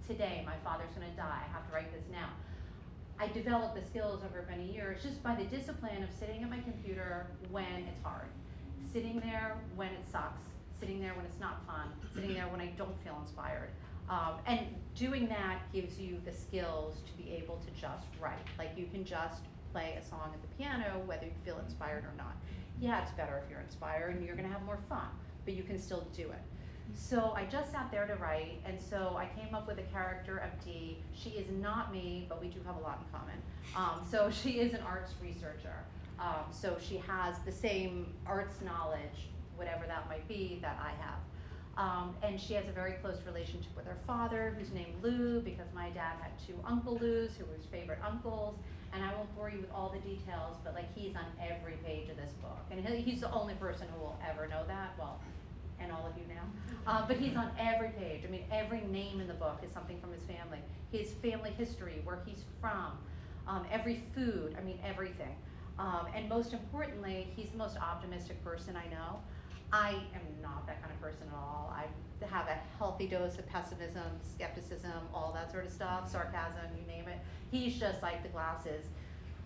Today, my father's gonna die. I have to write this now. I developed the skills over many years just by the discipline of sitting at my computer when it's hard, sitting there when it sucks, sitting there when it's not fun, sitting there when I don't feel inspired. And doing that gives you the skills to be able to just write. You can just play a song at the piano, whether you feel inspired or not. Yeah, it's better if you're inspired and you're gonna have more fun, but you can still do it. So I just sat there to write, and so I came up with a character of Dee. She is not me, but we do have a lot in common. So she is an arts researcher. So she has the same arts knowledge, whatever that might be, that I have. And she has a very close relationship with her father, who's named Lou, because my dad had 2 Uncle Lou's, who were his favorite uncles. And I won't bore you with all the details, but like he's on every page of this book. And he's the only person who will ever know that, well, and all of you now. But he's on every page. I mean, every name in the book is something from his family history, where he's from, every food, I mean, everything. And most importantly, he's the most optimistic person I know. I am not that kind of person at all. I have a healthy dose of pessimism, skepticism, all that sort of stuff, sarcasm, you name it. He's just like, the glass is,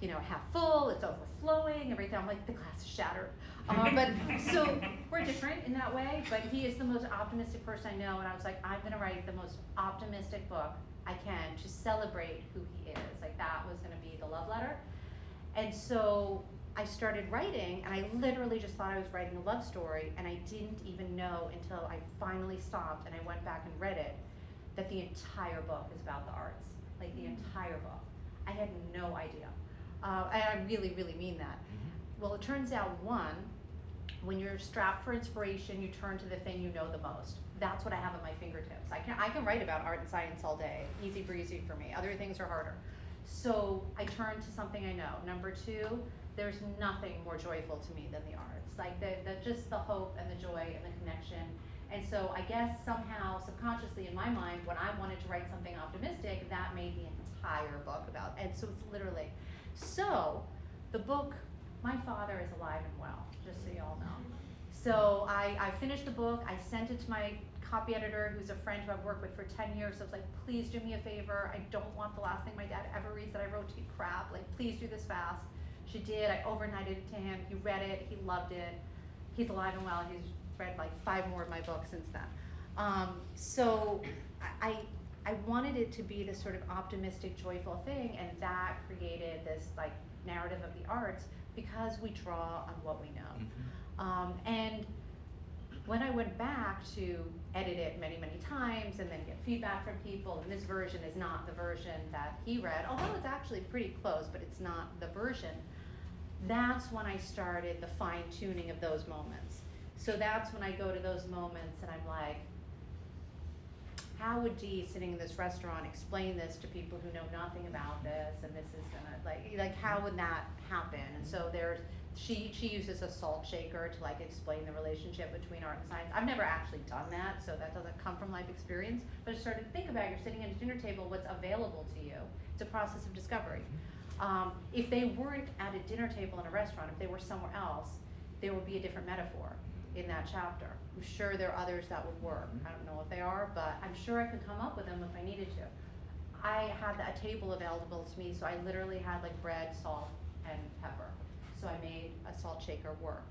you know, half full, it's overflowing, everything. I'm like, the glass is shattered. But so we're different in that way, but he is the most optimistic person I know, and I was like, I'm gonna write the most optimistic book I can to celebrate who he is. Like, that was gonna be the love letter. And so I started writing, and I literally just thought I was writing a love story, and I didn't even know until I finally stopped and I went back and read it, that the entire book is about the arts. Like, the entire book. I had no idea. And I really, really mean that. Well, it turns out, one, when you're strapped for inspiration, you turn to the thing you know the most. That's what I have at my fingertips. I can write about art and science all day, easy breezy for me. Other things are harder. So I turn to something I know. Number 2, there's nothing more joyful to me than the arts. Like just the hope and the joy and the connection. And so I guess somehow, subconsciously in my mind, when I wanted to write something optimistic, that made the entire book about, and so it's literally. So the book, my father is alive and well, just so you all know. So I finished the book, I sent it to my copy editor, who's a friend who I've worked with for 10 years. So I was like, please do me a favor. I don't want the last thing my dad ever reads that I wrote to be crap. Like, please do this fast. She did. I overnighted it to him. He read it. He loved it. He's alive and well. He's read like 5 more of my books since then. So I wanted it to be this sort of optimistic, joyful thing, and that created this like narrative of the arts because we draw on what we know. And when I went back to edit it many, many times and then get feedback from people, and this version is not the version that he read, although it's actually pretty close, but it's not the version, that's when I started the fine-tuning of those moments. So that's when I go to those moments and I'm like, how would Dee, sitting in this restaurant, explain this to people who know nothing about this, and this is gonna, like how would that happen? And so she uses a salt shaker to like explain the relationship between art and science. I've never actually done that, so that doesn't come from life experience, but I started to think about, you're sitting at a dinner table, what's available to you. It's a process of discovery. If they weren't at a dinner table in a restaurant, if they were somewhere else, there would be a different metaphor in that chapter. I'm sure there are others that would work. I don't know what they are, but I'm sure I could come up with them if I needed to. I had a table available to me, so I literally had like bread, salt, and pepper. So I made a salt shaker work.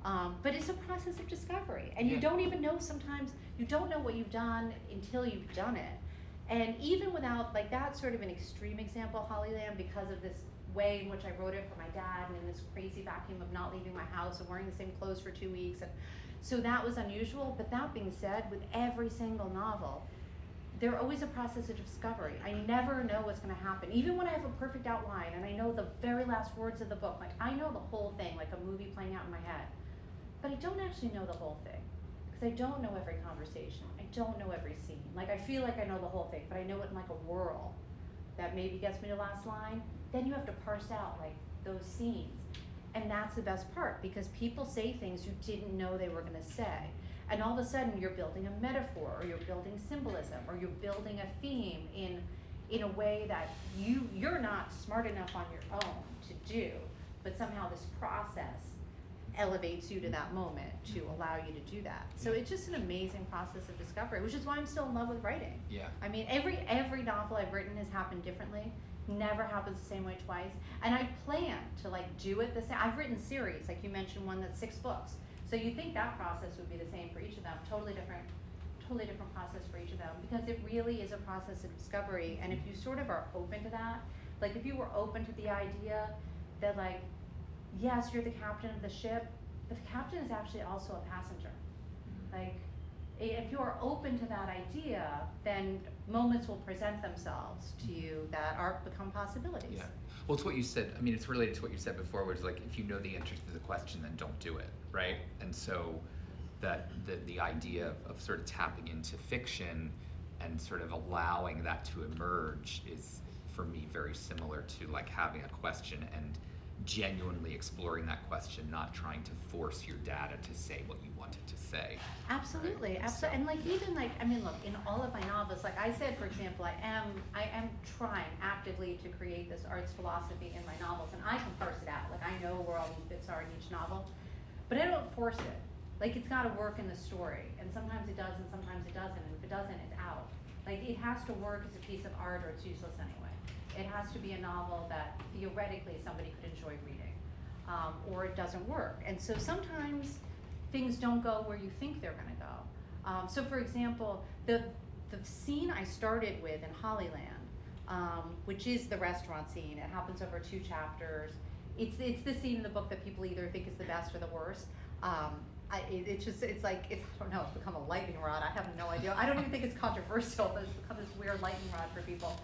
But it's a process of discovery. And you don't even know sometimes, you don't know what you've done until you've done it. And even without, like that's sort of an extreme example, Hollyland, because of this way in which I wrote it for my dad and in this crazy vacuum of not leaving my house and wearing the same clothes for 2 weeks. And so that was unusual, but that being said, with every single novel, there's always a process of discovery. I never know what's gonna happen. Even when I have a perfect outline and I know the very last words of the book, like I know the whole thing, like a movie playing out in my head, but I don't actually know the whole thing because I don't know every conversation. I don't know every scene. Like I feel like I know the whole thing, but I know it in like a whirl that maybe gets me to the last line. Then you have to parse out like those scenes. And that's the best part because people say things you didn't know they were gonna say. And all of a sudden you're building a metaphor or you're building symbolism or you're building a theme in a way that you're not smart enough on your own to do, but somehow this process elevates you to that moment to allow you to do that. So it's just an amazing process of discovery, which is why I'm still in love with writing. Yeah. I mean, every novel I've written has happened differently. Never happens the same way twice. And I plan to like do it the same. I've written series, like you mentioned one that's 6 books. So you think that process would be the same for each of them, totally different process for each of them, because it really is a process of discovery. And if you sort of are open to that, like if you were open to the idea that like, yes, you're the captain of the ship, but the captain is actually also a passenger. Like, if you are open to that idea, then moments will present themselves to you that are become possibilities. Yeah. Well, it's what you said. I mean, it's related to what you said before, which is like, if you know the answer to the question, then don't do it, right? And so that the idea of sort of tapping into fiction and sort of allowing that to emerge is, for me, very similar to like having a question and genuinely exploring that question, not trying to force your data to say what you want it to say. Absolutely, right? absolutely, and like even like, I mean, look, in all of my novels, like I said, for example, I am trying actively to create this arts philosophy in my novels, and I can parse it out. Like I know where all these bits are in each novel, but I don't force it. Like it's got to work in the story, and sometimes it does, and sometimes it doesn't. And if it doesn't, it's out. Like it has to work as a piece of art, or it's useless anyway. It has to be a novel that theoretically somebody could enjoy reading, or it doesn't work. And so sometimes things don't go where you think they're going to go. So for example, the scene I started with in Hollyland, which is the restaurant scene, it happens over 2 chapters. It's the scene in the book that people either think is the best or the worst. It's like, I don't know, it's become a lightning rod. I have no idea. I don't even think it's controversial, but it's become this weird lightning rod for people.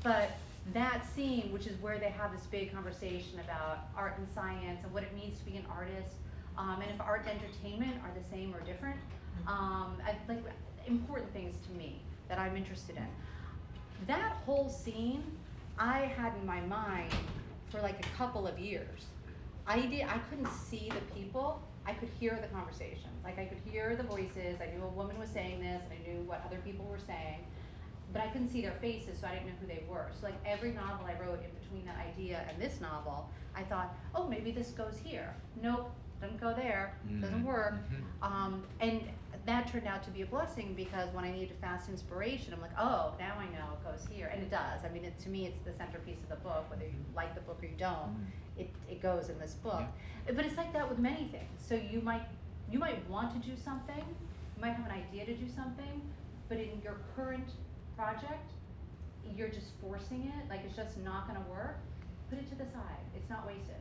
But that scene, which is where they have this big conversation about art and science and what it means to be an artist, and if art and entertainment are the same or different, like important things to me that I'm interested in. That whole scene I had in my mind for like a couple of years. I couldn't see the people, I could hear the conversation. Like I could hear the voices, I knew a woman was saying this, and I knew what other people were saying, but I couldn't see their faces, so I didn't know who they were. So like every novel I wrote in between that idea and this novel, I thought, oh, maybe this goes here. Nope, doesn't go there, doesn't work. And that turned out to be a blessing, because when I needed fast inspiration, I'm like, oh, now I know it goes here. And it does. I mean, to me, it's the centerpiece of the book. Whether you like the book or you don't, it goes in this book. Yeah. But it's like that with many things. So you might want to do something, you might have an idea to do something, but in your current project, you're just forcing it, like it's just not gonna work. Put it to the side. It's not wasted.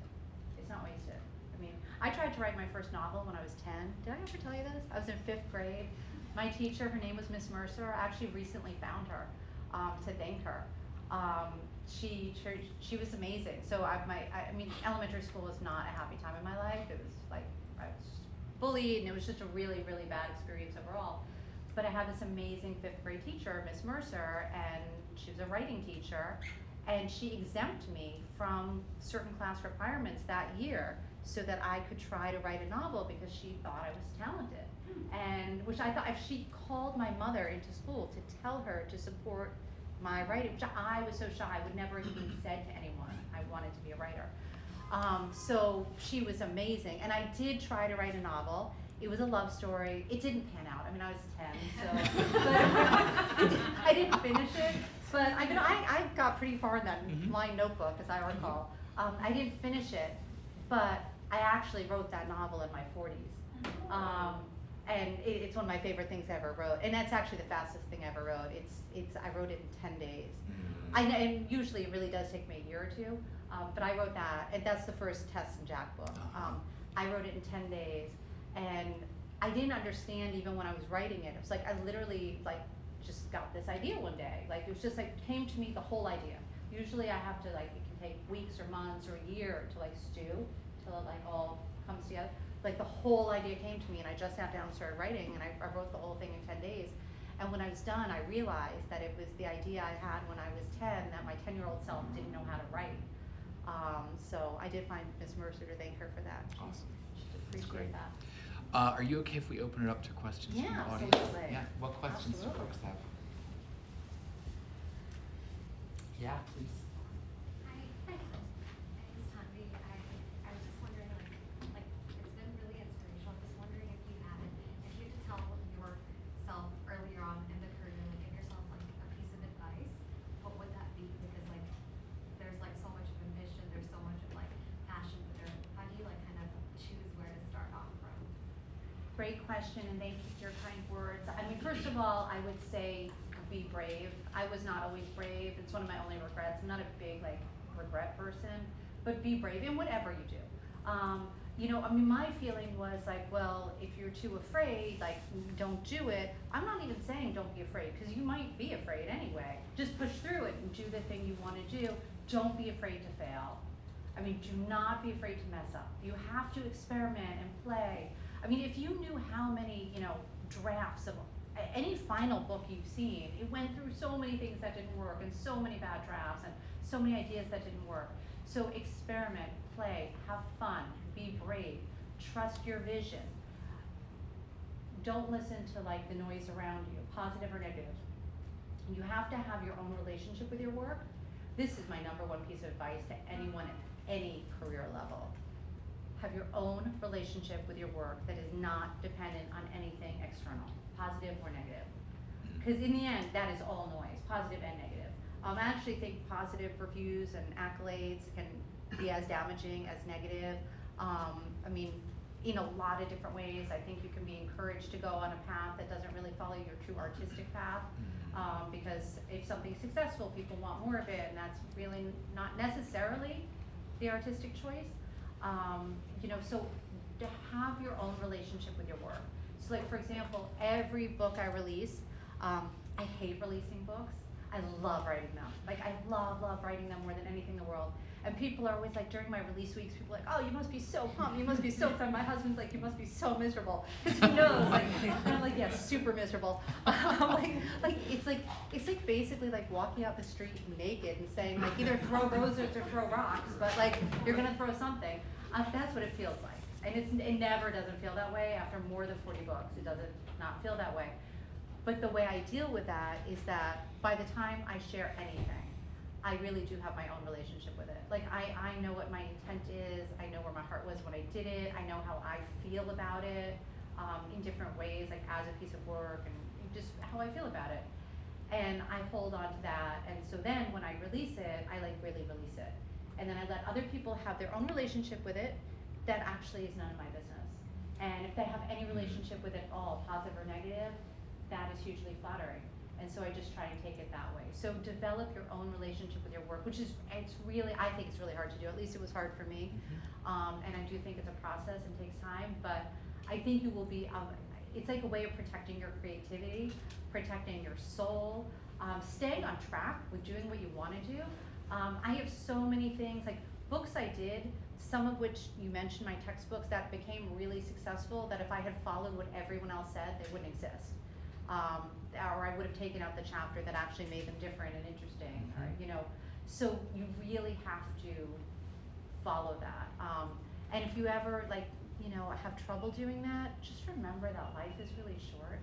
It's not wasted. I mean, I tried to write my first novel when I was 10. Did I ever tell you this? I was in 5th grade. My teacher, her name was Miss Mercer. I actually recently found her to thank her. She was amazing. So I mean, elementary school was not a happy time in my life. It was like I was bullied, and it was just a really, really bad experience overall. But I had this amazing 5th grade teacher, Miss Mercer, and she was a writing teacher, and she exempted me from certain class requirements that year so that I could try to write a novel, because she thought I was talented. And which I thought, if she called my mother into school to tell her to support my writing, which I was so shy, I would never have even said to anyone I wanted to be a writer. So she was amazing, and I did try to write a novel. It was a love story. It didn't pan out. I mean, I was 10, so but I didn't finish it. But I got pretty far in that blind notebook, as I recall. I didn't finish it, but I actually wrote that novel in my 40s. And it's one of my favorite things I ever wrote. And that's actually the fastest thing I ever wrote. I wrote it in 10 days. And usually it really does take me a year or 2. But I wrote that, and that's the first Tess and Jack book. I wrote it in 10 days. And I didn't understand even when I was writing it. It was like I literally like just got this idea one day. Like it was just like came to me, the whole idea. Usually I have to like, it can take weeks or months or a year to like stew till it like all comes together. Like the whole idea came to me, and I just sat down and started writing, and I wrote the whole thing in 10 days. And when I was done, I realized that it was the idea I had when I was 10 that my 10-year-old self didn't know how to write. So I did find Ms. Mercer to thank her for that. Awesome. She'd appreciate that. Are you okay if we open it up to questions from the audience? Absolutely. Yeah, what questions do folks have? Yeah, please. Hi. My name is Tanvi. I was just wondering, like it's been really inspirational. I'm just wondering if you had to tell yourself earlier on in the career, like give yourself like a piece of advice, what would that be? Because like there's like so much of ambition, there's so much of like passion, but how do you like kind of choose where to start off from? Great question, and thank you for your kind words. I mean, first of all, I would say be brave. I was not always brave. It's one of my only regrets. I'm not a big like regret person, but be brave in whatever you do. You know, I mean, my feeling was like, well, if you're too afraid, like, don't do it. I'm not even saying don't be afraid, because you might be afraid anyway. Just push through it and do the thing you want to do. Don't be afraid to fail. I mean, do not be afraid to mess up. You have to experiment and play. I mean, if you knew how many, you know, drafts of any final book you've seen, it went through so many things that didn't work, and so many bad drafts, and so many ideas that didn't work. So experiment, play, have fun, be brave, trust your vision. Don't listen to like the noise around you, positive or negative. You have to have your own relationship with your work. This is my #1 piece of advice to anyone at any career level. Have your own relationship with your work that is not dependent on anything external, positive or negative. Because in the end, that is all noise, positive and negative. I actually think positive reviews and accolades can be as damaging as negative. I mean, in a lot of different ways. I think you can be encouraged to go on a path that doesn't really follow your true artistic path. Because if something's successful, people want more of it, and that's really not necessarily the artistic choice. You know, so to have your own relationship with your work. So like, for example, every book I release, I hate releasing books. I love writing them. Like, I love writing them more than anything in the world. And people are always like, during my release weeks, people are like, oh, you must be so pumped, you must be so excited. My husband's like, you must be so miserable. Because he knows, like, and I'm like, yeah, super miserable. It's like basically like walking out the street naked and saying like, either throw roses or throw rocks, but like, you're gonna throw something. That's what it feels like. And it never doesn't feel that way after more than 40 books. It doesn't not feel that way. But the way I deal with that is that by the time I share anything, I really do have my own relationship with it. Like, I know what my intent is, I know where my heart was when I did it, I know how I feel about it in different ways, like as a piece of work, and just how I feel about it. And I hold on to that, and so then when I release it, I like really release it. And then I let other people have their own relationship with it that actually is none of my business. And if they have any relationship with it at all, positive or negative, that is hugely flattering. And so I just try and take it that way. So develop your own relationship with your work, which is, it's really, I think it's really hard to do. At least it was hard for me. And I do think it's a process and takes time, but I think you will be, it's like a way of protecting your creativity, protecting your soul, staying on track with doing what you want to do. I have so many things, like books I did, some of which you mentioned, my textbooks, that became really successful, that if I had followed what everyone else said, they wouldn't exist. Or I would have taken out the chapter that actually made them different and interesting, or, you know. So you really have to follow that. And if you ever, like, you know, have trouble doing that, just remember that life is really short.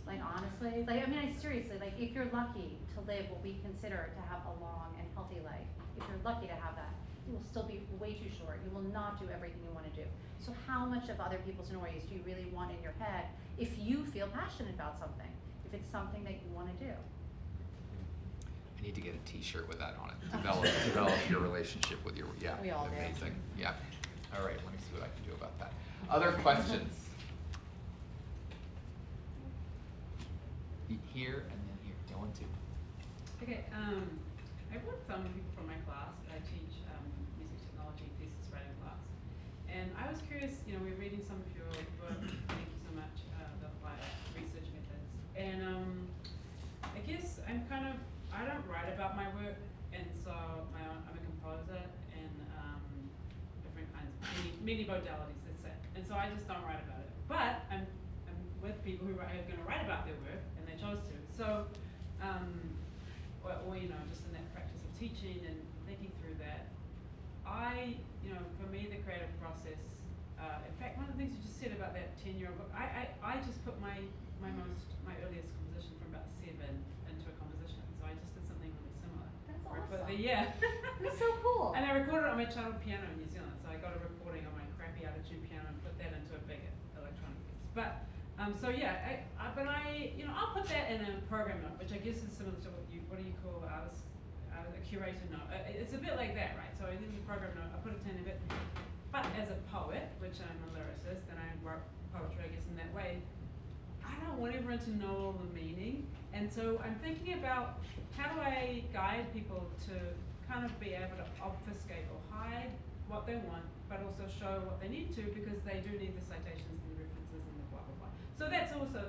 Like, honestly, like, I mean, seriously, like, if you're lucky to live what we consider to have a long and healthy life, if you're lucky to have that, it will still be way too short. You will not do everything you want to do. So how much of other people's noise do you really want in your head if you feel passionate about something, if it's something that you want to do? I need to get a T-shirt with that on it. Develop your relationship with your, yeah. We all do. Amazing, yeah. All right, let me see what I can do about that. Other questions? Here and then here, going to. Okay, I brought some people from my class. I teach music technology thesis writing class. And I was curious, you know, we're reading some of your book, thank you so much, the research methods. And I guess I don't write about my work, and so I'm a composer in different kinds, many modalities, let's say. And so I just don't write about it. But I'm with people who are going to write about their work, and they chose to. So, or you know, just in that practice of teaching and thinking through that, you know, for me, the creative process, in fact, one of the things you just said about that 10-year-old book, I just put my earliest composition from about 7 into a composition, so I just did something really similar. That's But awesome. yeah. That's so cool. And I recorded it on my channel piano in New Zealand, so I got a recording on my crappy out-of-tune piano and put that into a big electronic piece. But so yeah, you know, I'll put that in a program note, which I guess is similar to what do you call artists, a curator note. It's a bit like that, right? So this is a program note. I put a 10 of it. But as a poet, which I'm a lyricist, and I wrote poetry, I guess, in that way, I don't want everyone to know all the meaning. And so I'm thinking about how do I guide people to kind of be able to obfuscate or hide what they want, but also show what they need to, because they do need the citations and the references and the blah, blah, blah. So that's also,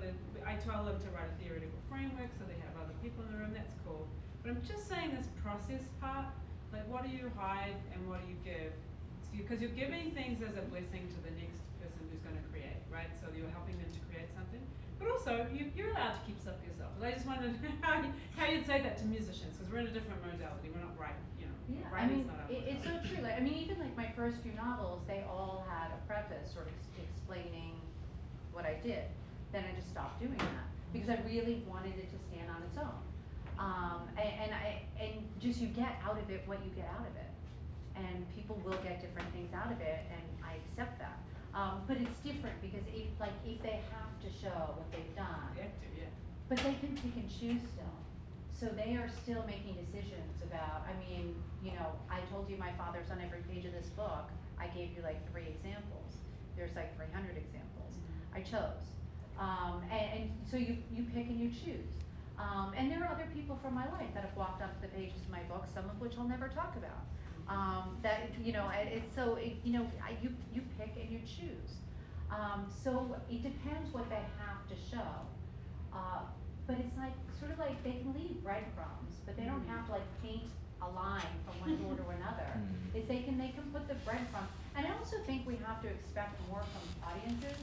I tell them to write a theoretical framework so they have other people in the room, that's cool. But I'm just saying this process part, like what do you hide and what do you give? Because you're giving things as a blessing to the next person who's going to create, right? So you're helping them to create something. But also, you're allowed to keep stuff for yourself. But I just wondered how you'd say that to musicians, because we're in a different modality. We're not writing, you know. Yeah, I writing's mean, not our it's so modality. true. Like, I mean, even like my first few novels, they all had a preface sort of explaining what I did. Then I just stopped doing that because I really wanted it to stand on its own. And just you get out of it what you get out of it, and people will get different things out of it, and I accept that. But it's different because if they have to show what they've done, They have to, yeah. but they can pick and choose still. So they are still making decisions about, I mean, you know, I told you my father's on every page of this book. I gave you like 3 examples. There's like 300 examples. I chose. And so you pick and you choose. And there are other people from my life that have walked onto the pages of my book, some of which I'll never talk about. That, you know, you pick and you choose. So it depends what they have to show. But it's like, sort of like they can leave breadcrumbs, but they don't have to like paint a line from one door to another. Is they can put the breadcrumbs. And I also think we have to expect more from audiences.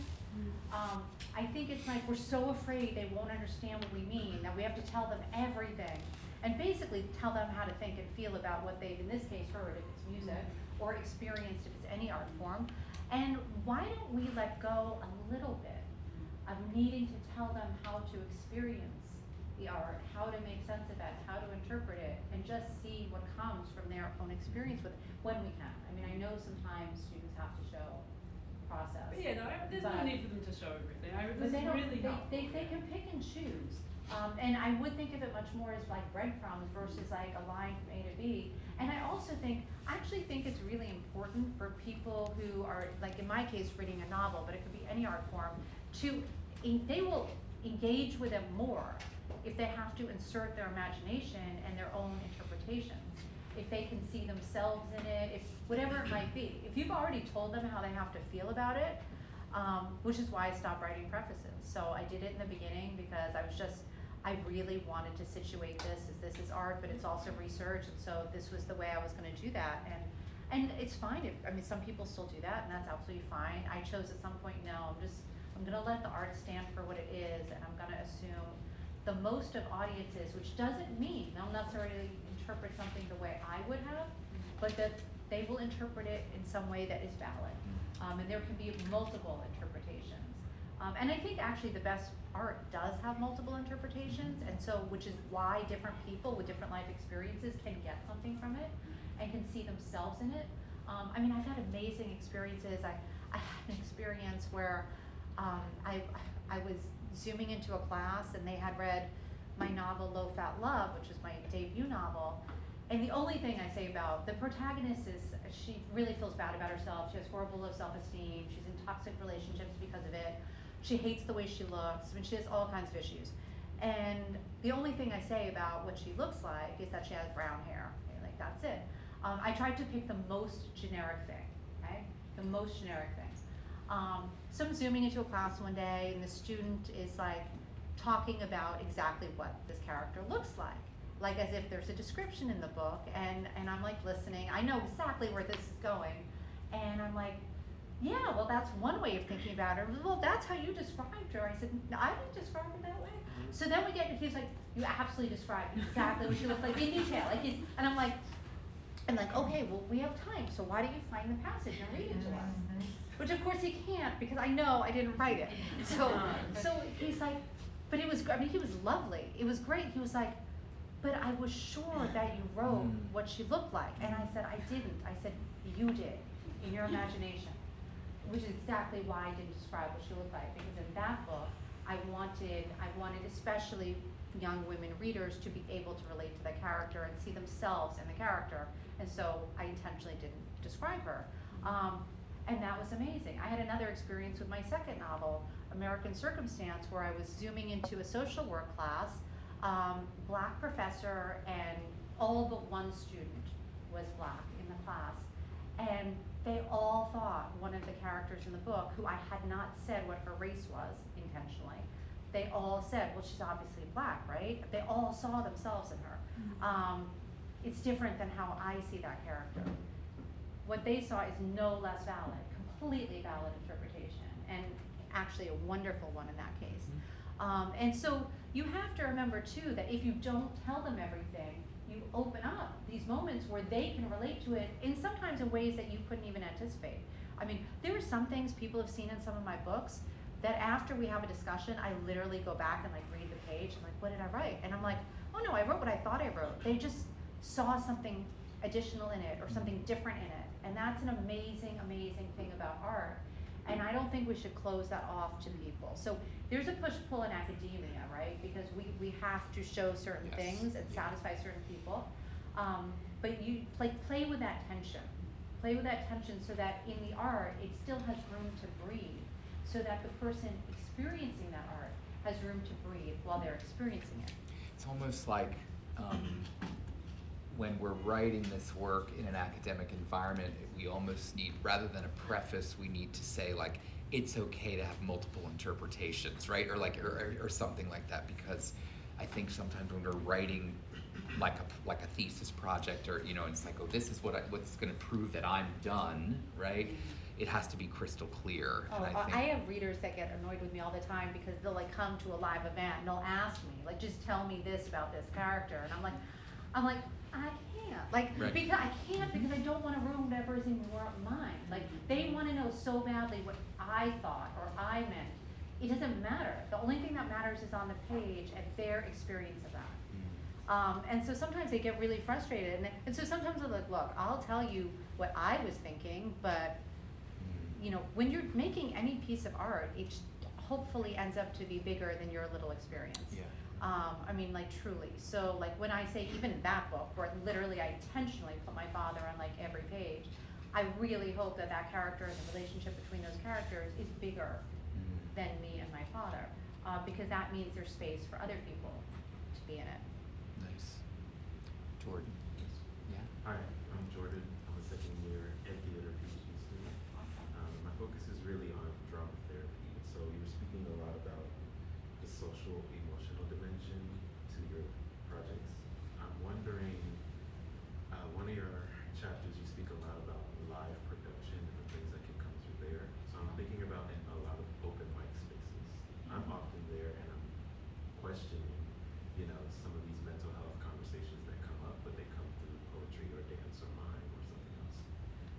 I think it's like we're so afraid they won't understand what we mean that we have to tell them everything and basically tell them how to think and feel about what they've, in this case, heard if it's music, or experienced if it's any art form. And why don't we let go a little bit of needing to tell them how to experience the art, how to make sense of it, how to interpret it, and just see what comes from their own experience with it when we can. I mean, I know sometimes students have to show process. But yeah, no, there's no need for them to show everything. But they don't, really helpful. they can pick and choose. And I would think of it much more as like breadcrumbs versus like a line from A to B. And I also actually think it's really important for people who are, like in my case, reading a novel, but it could be any art form, they will engage with it more if they have to insert their imagination and their own interpretations. If they can see themselves in it, if whatever it might be. If you've already told them how they have to feel about it, which is why I stopped writing prefaces. So I did it in the beginning because I really wanted to situate this is art, but it's also research, and so this was the way I was gonna do that. And it's fine some people still do that, and that's absolutely fine. I chose at some point, no, I'm gonna let the art stand for what it is, and I'm gonna assume the most of audiences, which doesn't mean they'll necessarily interpret something the way I would have, but that they will interpret it in some way that is valid. And there can be multiple interpretations. And I think actually the best art does have multiple interpretations, and so, which is why different people with different life experiences can get something from it and can see themselves in it. I mean, I've had amazing experiences. I had an experience where I was zooming into a class and they had read my novel Low Fat Love, which is my debut novel. And the only thing I say about the protagonist is she really feels bad about herself. She has horrible low self-esteem. She's in toxic relationships because of it. She hates the way she looks. I mean, she has all kinds of issues. And the only thing I say about what she looks like is that she has brown hair. Okay, like, that's it. I tried to pick the most generic thing, okay? The most generic thing. So I'm zooming into a class one day, and the student is like talking about exactly what this character looks like as if there's a description in the book, and I'm like listening. I know exactly where this is going, and I'm like, yeah, well, that's one way of thinking about her. Well, that's how you described her. I said, no, I didn't describe her that way. So then we get, he's like, you absolutely described exactly what she looks like in detail. And I'm like, okay, well, we have time, so why don't you find the passage and read it to us? Which of course he can't, because I know I didn't write it. So he's like, but it was, I mean, he was lovely. It was great. He was like, but I was sure that you wrote what she looked like. And I said, I didn't. I said, you did, in your imagination. Which is exactly why I didn't describe what she looked like, because in that book, I wanted especially young women readers to be able to relate to the character and see themselves in the character. And so I intentionally didn't describe her. And that was amazing. I had another experience with my second novel, American Circumstance, where I was zooming into a social work class, Black professor and all but one student. was Black in the class, and they all thought one of the characters in the book, who I had not said what her race was intentionally, they all said, well, she's obviously Black, right? They all saw themselves in her. It's different than how I see that character. What they saw is no less valid, completely valid interpretation, and actually a wonderful one in that case. And so you have to remember too that if you don't tell them everything, you open up these moments where they can relate to it in sometimes in ways that you couldn't even anticipate. I mean, there are some things people have seen in some of my books that after we have a discussion, I literally go back and like read the page and like, what did I write? And I'm like, oh no, I wrote what I thought I wrote. They just saw something additional in it or something different in it. And that's an amazing, amazing thing about art. And I don't think we should close that off to people. So there's a push-pull in academia, right? Because we have to show certain things and satisfy certain people. But you play with that tension. Play with that tension so that in the art, it still has room to breathe. So that the person experiencing that art has room to breathe while they're experiencing it. It's almost like when we're writing this work in an academic environment, we almost need, rather than a preface, we need to say like, it's okay to have multiple interpretations, right? Or like, or something like that, because I think sometimes when we're writing like a thesis project, or it's like, oh, this is what's going to prove that I'm done, right? It has to be crystal clear. Oh, and I think, I have readers that get annoyed with me all the time because they'll like come to a live event and they'll ask me like, just tell me this about this character, and I'm like, I can't, because I can't, because I don't want to ruin whatever is in your mind. Like, they want to know so badly what I thought or I meant. It doesn't matter. The only thing that matters is on the page and their experience of that. And so sometimes they get really frustrated, and so sometimes I'm like, look, I'll tell you what I was thinking, but when you're making any piece of art, it hopefully ends up to be bigger than your little experience. Yeah. I mean, like, truly. So, like, when I say even that book, where literally I intentionally put my father on, like, every page, I really hope that that character and the relationship between those characters is bigger than me and my father, because that means there's space for other people to be in it. Nice. Jordan. Yeah. Hi, I'm Jordan. I'm a second year ed theater PhD student. My focus is really on drama therapy. So you were speaking a lot about the social emotional dimension to your projects. I'm wondering, one of your chapters you speak a lot about live production and the things that can come through there. So I'm thinking about in a lot of open mic spaces. I'm often there and I'm questioning, some of these mental health conversations that come up, but they come through poetry or dance or mime or something else.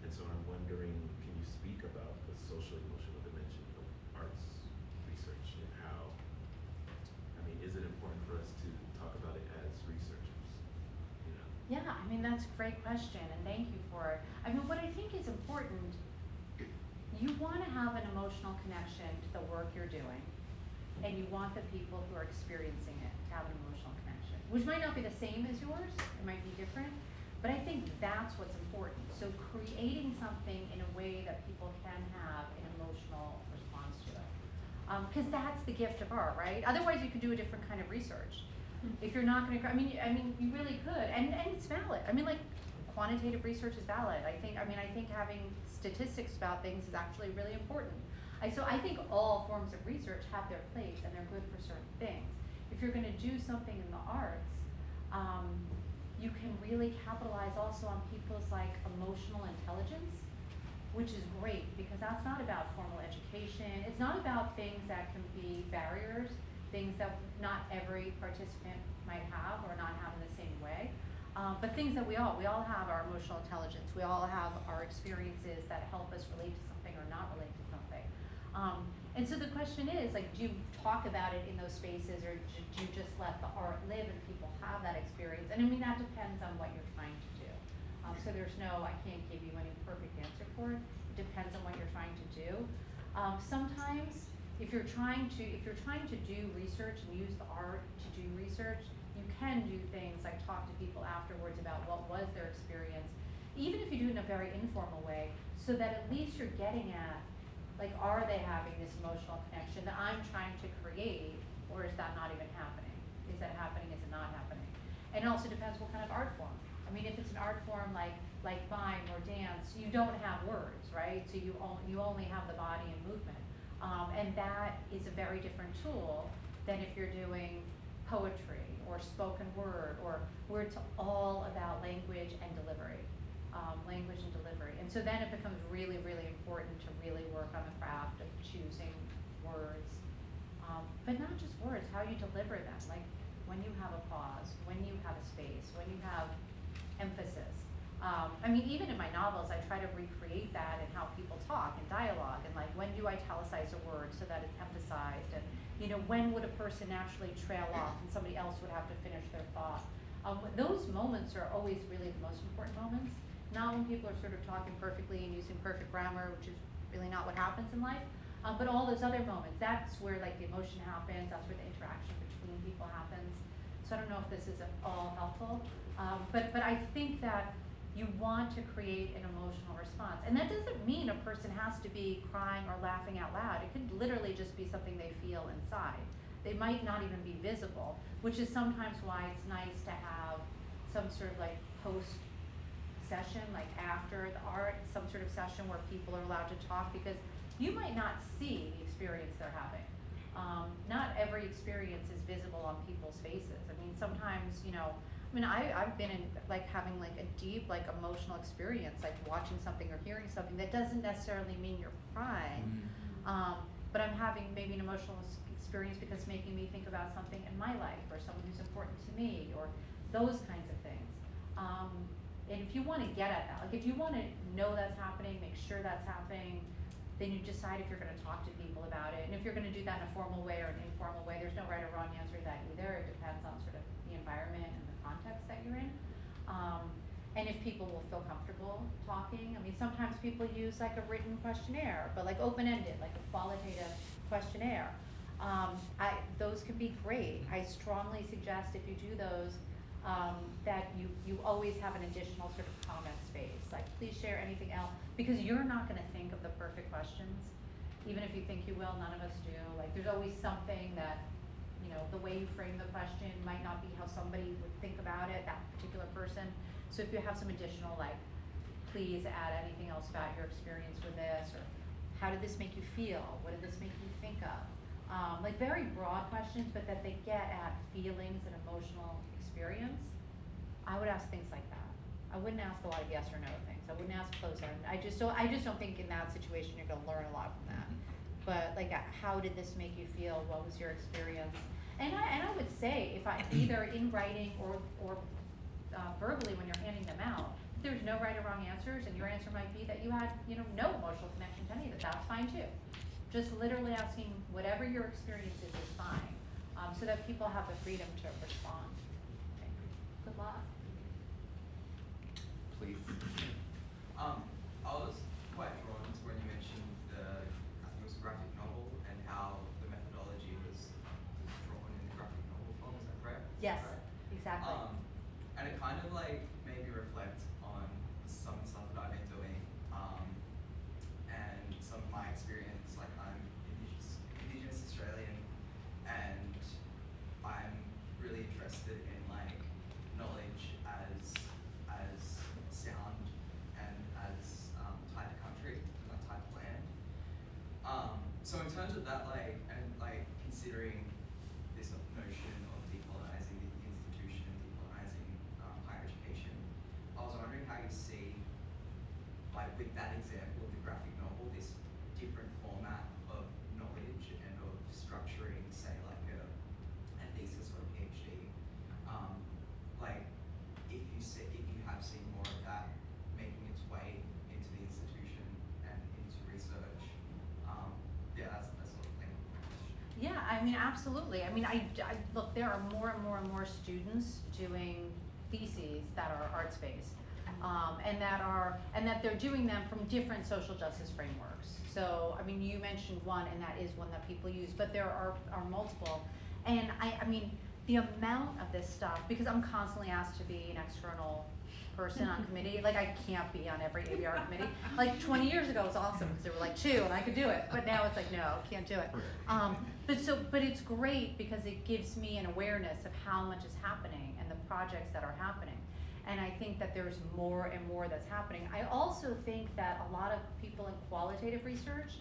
And so I'm wondering, can you speak about the social emotional dimension of arts research and how, is it important for us to talk about it as researchers? Yeah, I mean, that's a great question, and thank you for it. I mean, what I think is important, you want to have an emotional connection to the work you're doing, and you want the people who are experiencing it to have an emotional connection, which might not be the same as yours, it might be different, but I think that's what's important. So creating something in a way that people can have an emotional response to it. Because that's the gift of art, right? Otherwise you could do a different kind of research. If you're not gonna, I mean, you really could, and it's valid. I mean, like, quantitative research is valid. I think having statistics about things is actually really important. So I think all forms of research have their place and they're good for certain things. If you're gonna do something in the arts, you can really capitalize also on people's like emotional intelligence, which is great because that's not about formal education. It's not about things that can be barriers, things that not every participant might have or not have in the same way. But things that we all have our emotional intelligence. We all have our experiences that help us relate to something or not relate to something. And so the question is, like, do you talk about it in those spaces or do you just let the art live and people have that experience? And I mean, that depends on what you're trying to do. So there's I can't give you any perfect answer for it. It depends on what you're trying to do. Sometimes if you're trying to do research and use the art to do research, you can do things like talk to people afterwards about what was their experience, even if you do it in a very informal way, so that at least you're getting at, like, are they having this emotional connection that I'm trying to create, or is that not even happening? Is that happening? Is it not happening? And it also depends what kind of art form. I I mean, if it's an art form like mime or dance, you don't have words, right? So you only have the body and movement. And that is a very different tool than if you're doing poetry or spoken word, or where it's all about language and delivery. And so then it becomes really, really important to really work on the craft of choosing words. But not just words, how you deliver them. Like when you have a pause, when you have a space, when you have emphasis. I mean, even in my novels, I try to recreate that in how people talk in dialogue, and like, when do I italicize a word so that it's emphasized, and when would a person naturally trail off and somebody else would have to finish their thought. Those moments are always really the most important moments, not when people are sort of talking perfectly and using perfect grammar, which is really not what happens in life, but all those other moments, that's where like the emotion happens, that's where the interaction between people happens. So I don't know if this is at all helpful, but I think that you want to create an emotional response. And that doesn't mean a person has to be crying or laughing out loud. It could literally just be something they feel inside. They might not even be visible, which is sometimes why it's nice to have some sort of like post session, like after the art, some sort of session where people are allowed to talk, because you might not see the experience they're having. Not every experience is visible on people's faces. I mean, sometimes, I've been in like having like a deep like emotional experience, like watching something or hearing something that doesn't necessarily mean you're crying, but I'm having maybe an emotional experience because it's making me think about something in my life or someone who's important to me, or those kinds of things. And if you want to get at that, like if you want to know that's happening, make sure that's happening, then you decide if you're going to talk to people about it. And if you're going to do that in a formal way or an informal way, there's no right or wrong answer to that either. It depends on sort of the environment and the context that you're in. And if people will feel comfortable talking. I mean, sometimes people use like a written questionnaire, but like open-ended, like a qualitative questionnaire. Those can be great. I strongly suggest if you do those, that you always have an additional sort of comment space. Like, please share anything else, because you're not going to think of the perfect questions. Even if you think you will, none of us do. Like, there's always something that, the way you frame the question might not be how somebody would think about it, that particular person. So if you have some additional, like, please add anything else about your experience with this, or how did this make you feel? What did this make you think of? Like very broad questions, but that they get at feelings and emotional experience. I would ask things like that. I wouldn't ask a lot of yes or no things. I wouldn't ask close-end. I just don't think in that situation you're going to learn a lot from that. But like, how did this make you feel? What was your experience? And I would say, if either in writing or verbally when you're handing them out, there's no right or wrong answers, and your answer might be that you had no emotional connection to any of it. That's fine too. Just literally asking whatever your experience is fine, so that people have the freedom to respond. Okay. Good luck. Please. I was quite drawn to when you mentioned I think it was a graphic novel, and how the methodology was drawn in the graphic novel form. Is that correct? Yes, Right. exactly. And it kind of like made me reflect on some stuff that I've been doing, and some of my experience. Like, I'm Indigenous Australian, and I'm really interested in like knowledge as sound and as type of country and that type of land. So in terms of that, like, and like considering this notion of decolonizing the institution and decolonizing higher education, I was wondering how you see, like with that example of the graphic novel, this different format of knowledge and of structuring, say, like a thesis or a PhD. Like, if you have seen more of that making its way into the institution and into research, that's sort of thing. Yeah, I mean, absolutely. I mean, I look, there are more and more and more students doing theses that are arts-based, and that they're doing them from different social justice frameworks. So, I mean, you mentioned one, and that is one that people use, but there are multiple. And I mean, the amount of this stuff, because I'm constantly asked to be an external person on committee. Like, I can't be on every ABR committee. Like 20 years ago it was awesome because there were like 2 and I could do it. But now it's like, no, can't do it. But it's great because it gives me an awareness of how much is happening and the projects that are happening. And I think that there's more and more that's happening. I also think that a lot of people in qualitative research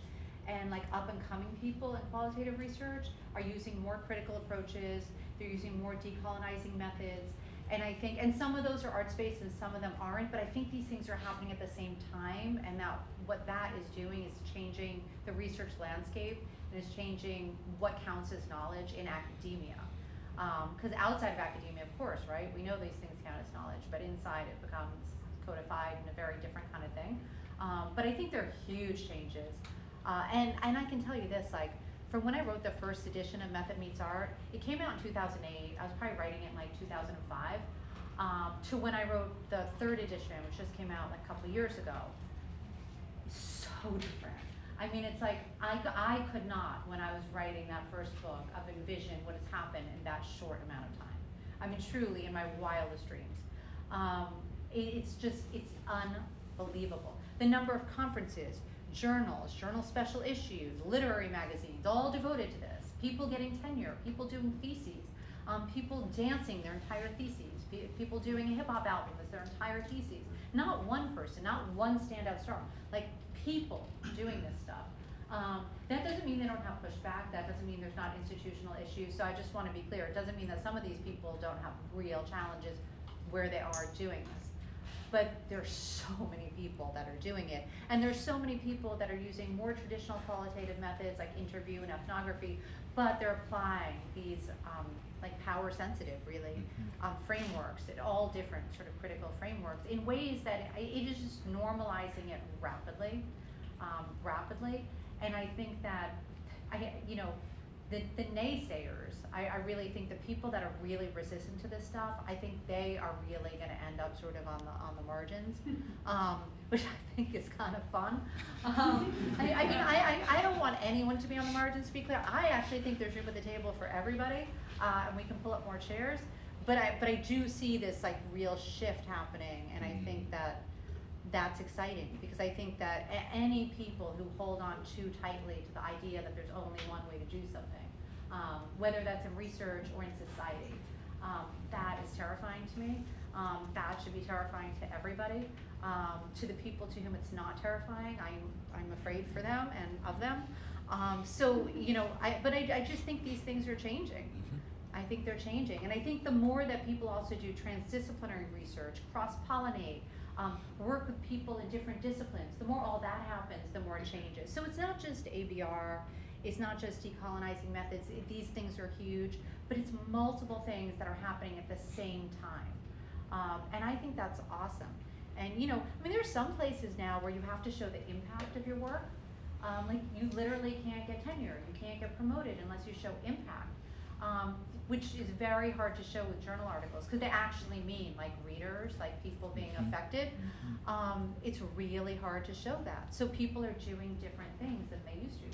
and like up and coming people in qualitative research are using more critical approaches, they're using more decolonizing methods. And I think, and some of those are arts-based and some of them aren't, but I think these things are happening at the same time, and that what that is doing is changing the research landscape and is changing what counts as knowledge in academia. Because outside of academia, of course, right, we know these things count as knowledge, but inside it becomes codified in a very different kind of thing. But I think there are huge changes. And I can tell you this, like, from when I wrote the first edition of Method Meets Art, it came out in 2008. I was probably writing it in like 2005. To when I wrote the third edition, which just came out like a couple of years ago. So different. I mean, it's like, I could not, when I was writing that first book, have envisioned what has happened in that short amount of time. I mean, truly, in my wildest dreams. It's unbelievable. The number of conferences, journals, journal special issues, literary magazines, all devoted to this. People getting tenure, people doing theses, people dancing their entire theses, people doing a hip hop album as their entire theses. Not one person, not one standout star, like people doing this stuff. That doesn't mean they don't have pushback, that doesn't mean there's not institutional issues, so I just want to be clear, it doesn't mean that some of these people don't have real challenges where they are doing this. But there's so many people that are doing it, and there's so many people that are using more traditional qualitative methods like interview and ethnography, but they're applying these like power sensitive, really, frameworks, all different sort of critical frameworks in ways that it is just normalizing it rapidly, and I think that, the naysayers, I really think the people that are really resistant to this stuff, I think they are really going to end up sort of on the margins, which I think is kind of fun. I don't want anyone to be on the margins, to be clear. I actually think there's room at the table for everybody, and we can pull up more chairs. But I do see this like real shift happening, and I think that that's exciting, because I think that any people who hold on too tightly to the idea that there's only one way to do something, whether that's in research or in society, that is terrifying to me. That should be terrifying to everybody. To the people to whom it's not terrifying, I'm afraid for them and of them. But I just think these things are changing. I think they're changing, and I think the more that people also do transdisciplinary research, cross-pollinate, work with people in different disciplines, the more all that happens, the more it changes. So it's not just ABR, it's not just decolonizing methods, these things are huge, but it's multiple things that are happening at the same time. And I think that's awesome. And there are some places now where you have to show the impact of your work. Like you literally can't get tenure, you can't get promoted unless you show impact. Which is very hard to show with journal articles, because they actually mean like readers, like people being affected. It's really hard to show that. So people are doing different things than they used to.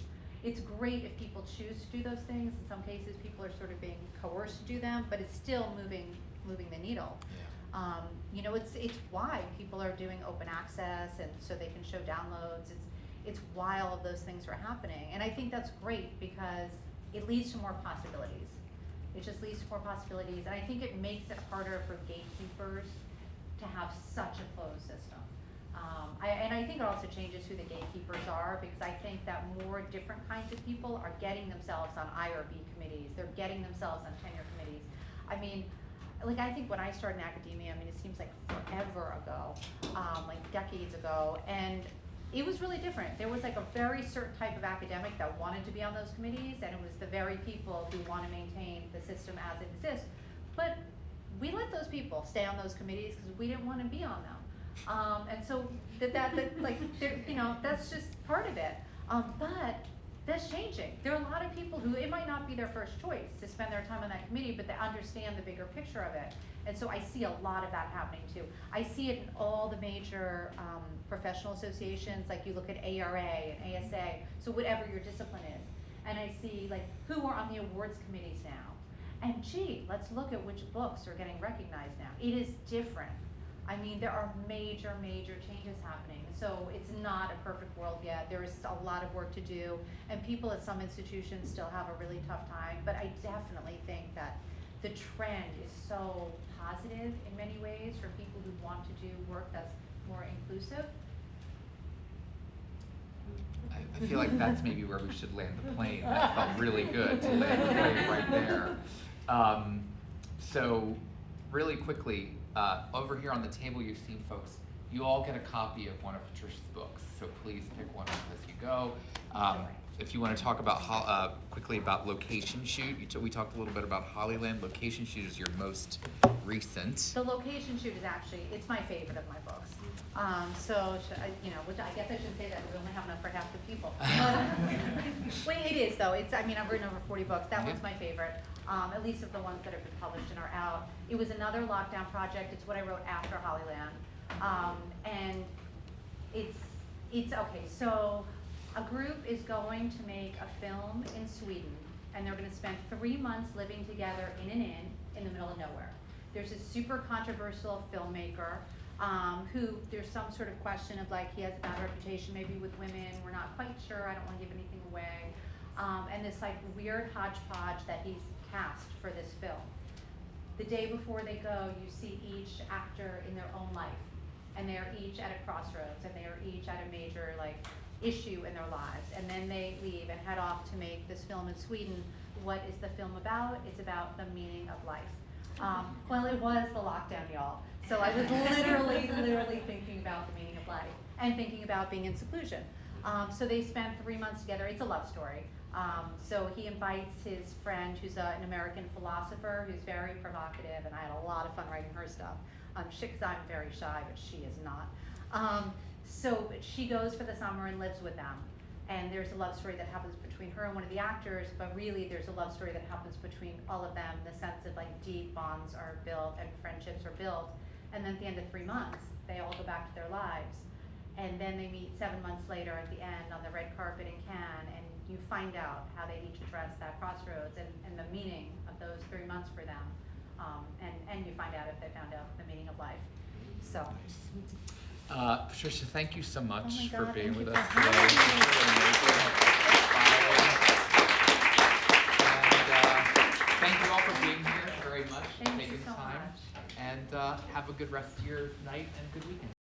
It's great if people choose to do those things. In some cases, people are sort of being coerced to do them, but it's still moving the needle. Yeah. It's why people are doing open access, and so they can show downloads. It's why all of those things are happening, and I think that's great because it leads to more possibilities. It just leads to more possibilities, and I think it makes it harder for gatekeepers to have such a closed system. And I think it also changes who the gatekeepers are, because I think that more different kinds of people are getting themselves on IRB committees. They're getting themselves on tenure committees. I mean, like I think when I started in academia, it seems like forever ago, like decades ago, and it was really different. There was like a very certain type of academic that wanted to be on those committees, and it was the very people who want to maintain the system as it exists. But we let those people stay on those committees because we didn't want to be on them. And so that's just part of it. But that's changing. There are a lot of people who, it might not be their first choice to spend their time on that committee, but they understand the bigger picture of it. And so I see a lot of that happening too. I see it in all the major professional associations, like you look at ARA and ASA, so whatever your discipline is. And I see like who are on the awards committees now. And gee, let's look at which books are getting recognized now. It is different. There are major changes happening. So it's not a perfect world yet. There is a lot of work to do, and people at some institutions still have a really tough time, but I definitely think that the trend is so positive in many ways for people who want to do work that's more inclusive. I feel like that's maybe where we should land the plane. That felt really good to land the plane right there. So really quickly, over here on the table you've seen folks, you all get a copy of one of Patricia's books, so please pick one up as you go. If you want to talk about quickly about Location Shoot, we talked a little bit about Hollyland. Location Shoot is your most recent. The Location Shoot is actually, it's my favorite of my books. So, which I guess I shouldn't say that, we only have enough for half the people. Wait, it is though, I mean, I've written over 40 books, that one's my favorite, at least of the ones that have been published and are out. It was another lockdown project, it's what I wrote after Hollyland. And it's okay, so a group is going to make a film in Sweden, and they're gonna spend 3 months living together in an inn in the middle of nowhere. There's a super controversial filmmaker who there's some sort of question of like he has a bad reputation maybe with women, we're not quite sure, I don't wanna give anything away. And this like weird hodgepodge that he's cast for this film. The day before they go, you see each actor in their own life, and they're each at a crossroads, and they are each at a major like issue in their lives, and then they leave and head off to make this film in Sweden. What is the film about? It's about the meaning of life. Well, it was the lockdown, y'all. So I was literally thinking about the meaning of life and thinking about being in seclusion. So they spent 3 months together. It's a love story. So he invites his friend, who's an American philosopher, who's very provocative, and I had a lot of fun writing her stuff. Because I'm very shy, but she is not. So she goes for the summer and lives with them. And there's a love story that happens between her and one of the actors, but really there's a love story that happens between all of them, in the sense of like deep bonds are built and friendships are built. And then at the end of 3 months, they all go back to their lives. And then they meet 7 months later at the end on the red carpet in Cannes, and you find out how they each address that crossroads and the meaning of those 3 months for them. And you find out if they found out the meaning of life. So. Patricia, thank you so much Oh my God, for being thank with you us for today. And thank you all for being here very much, Thank you taking the so time. much. And have a good rest of your night and good weekend.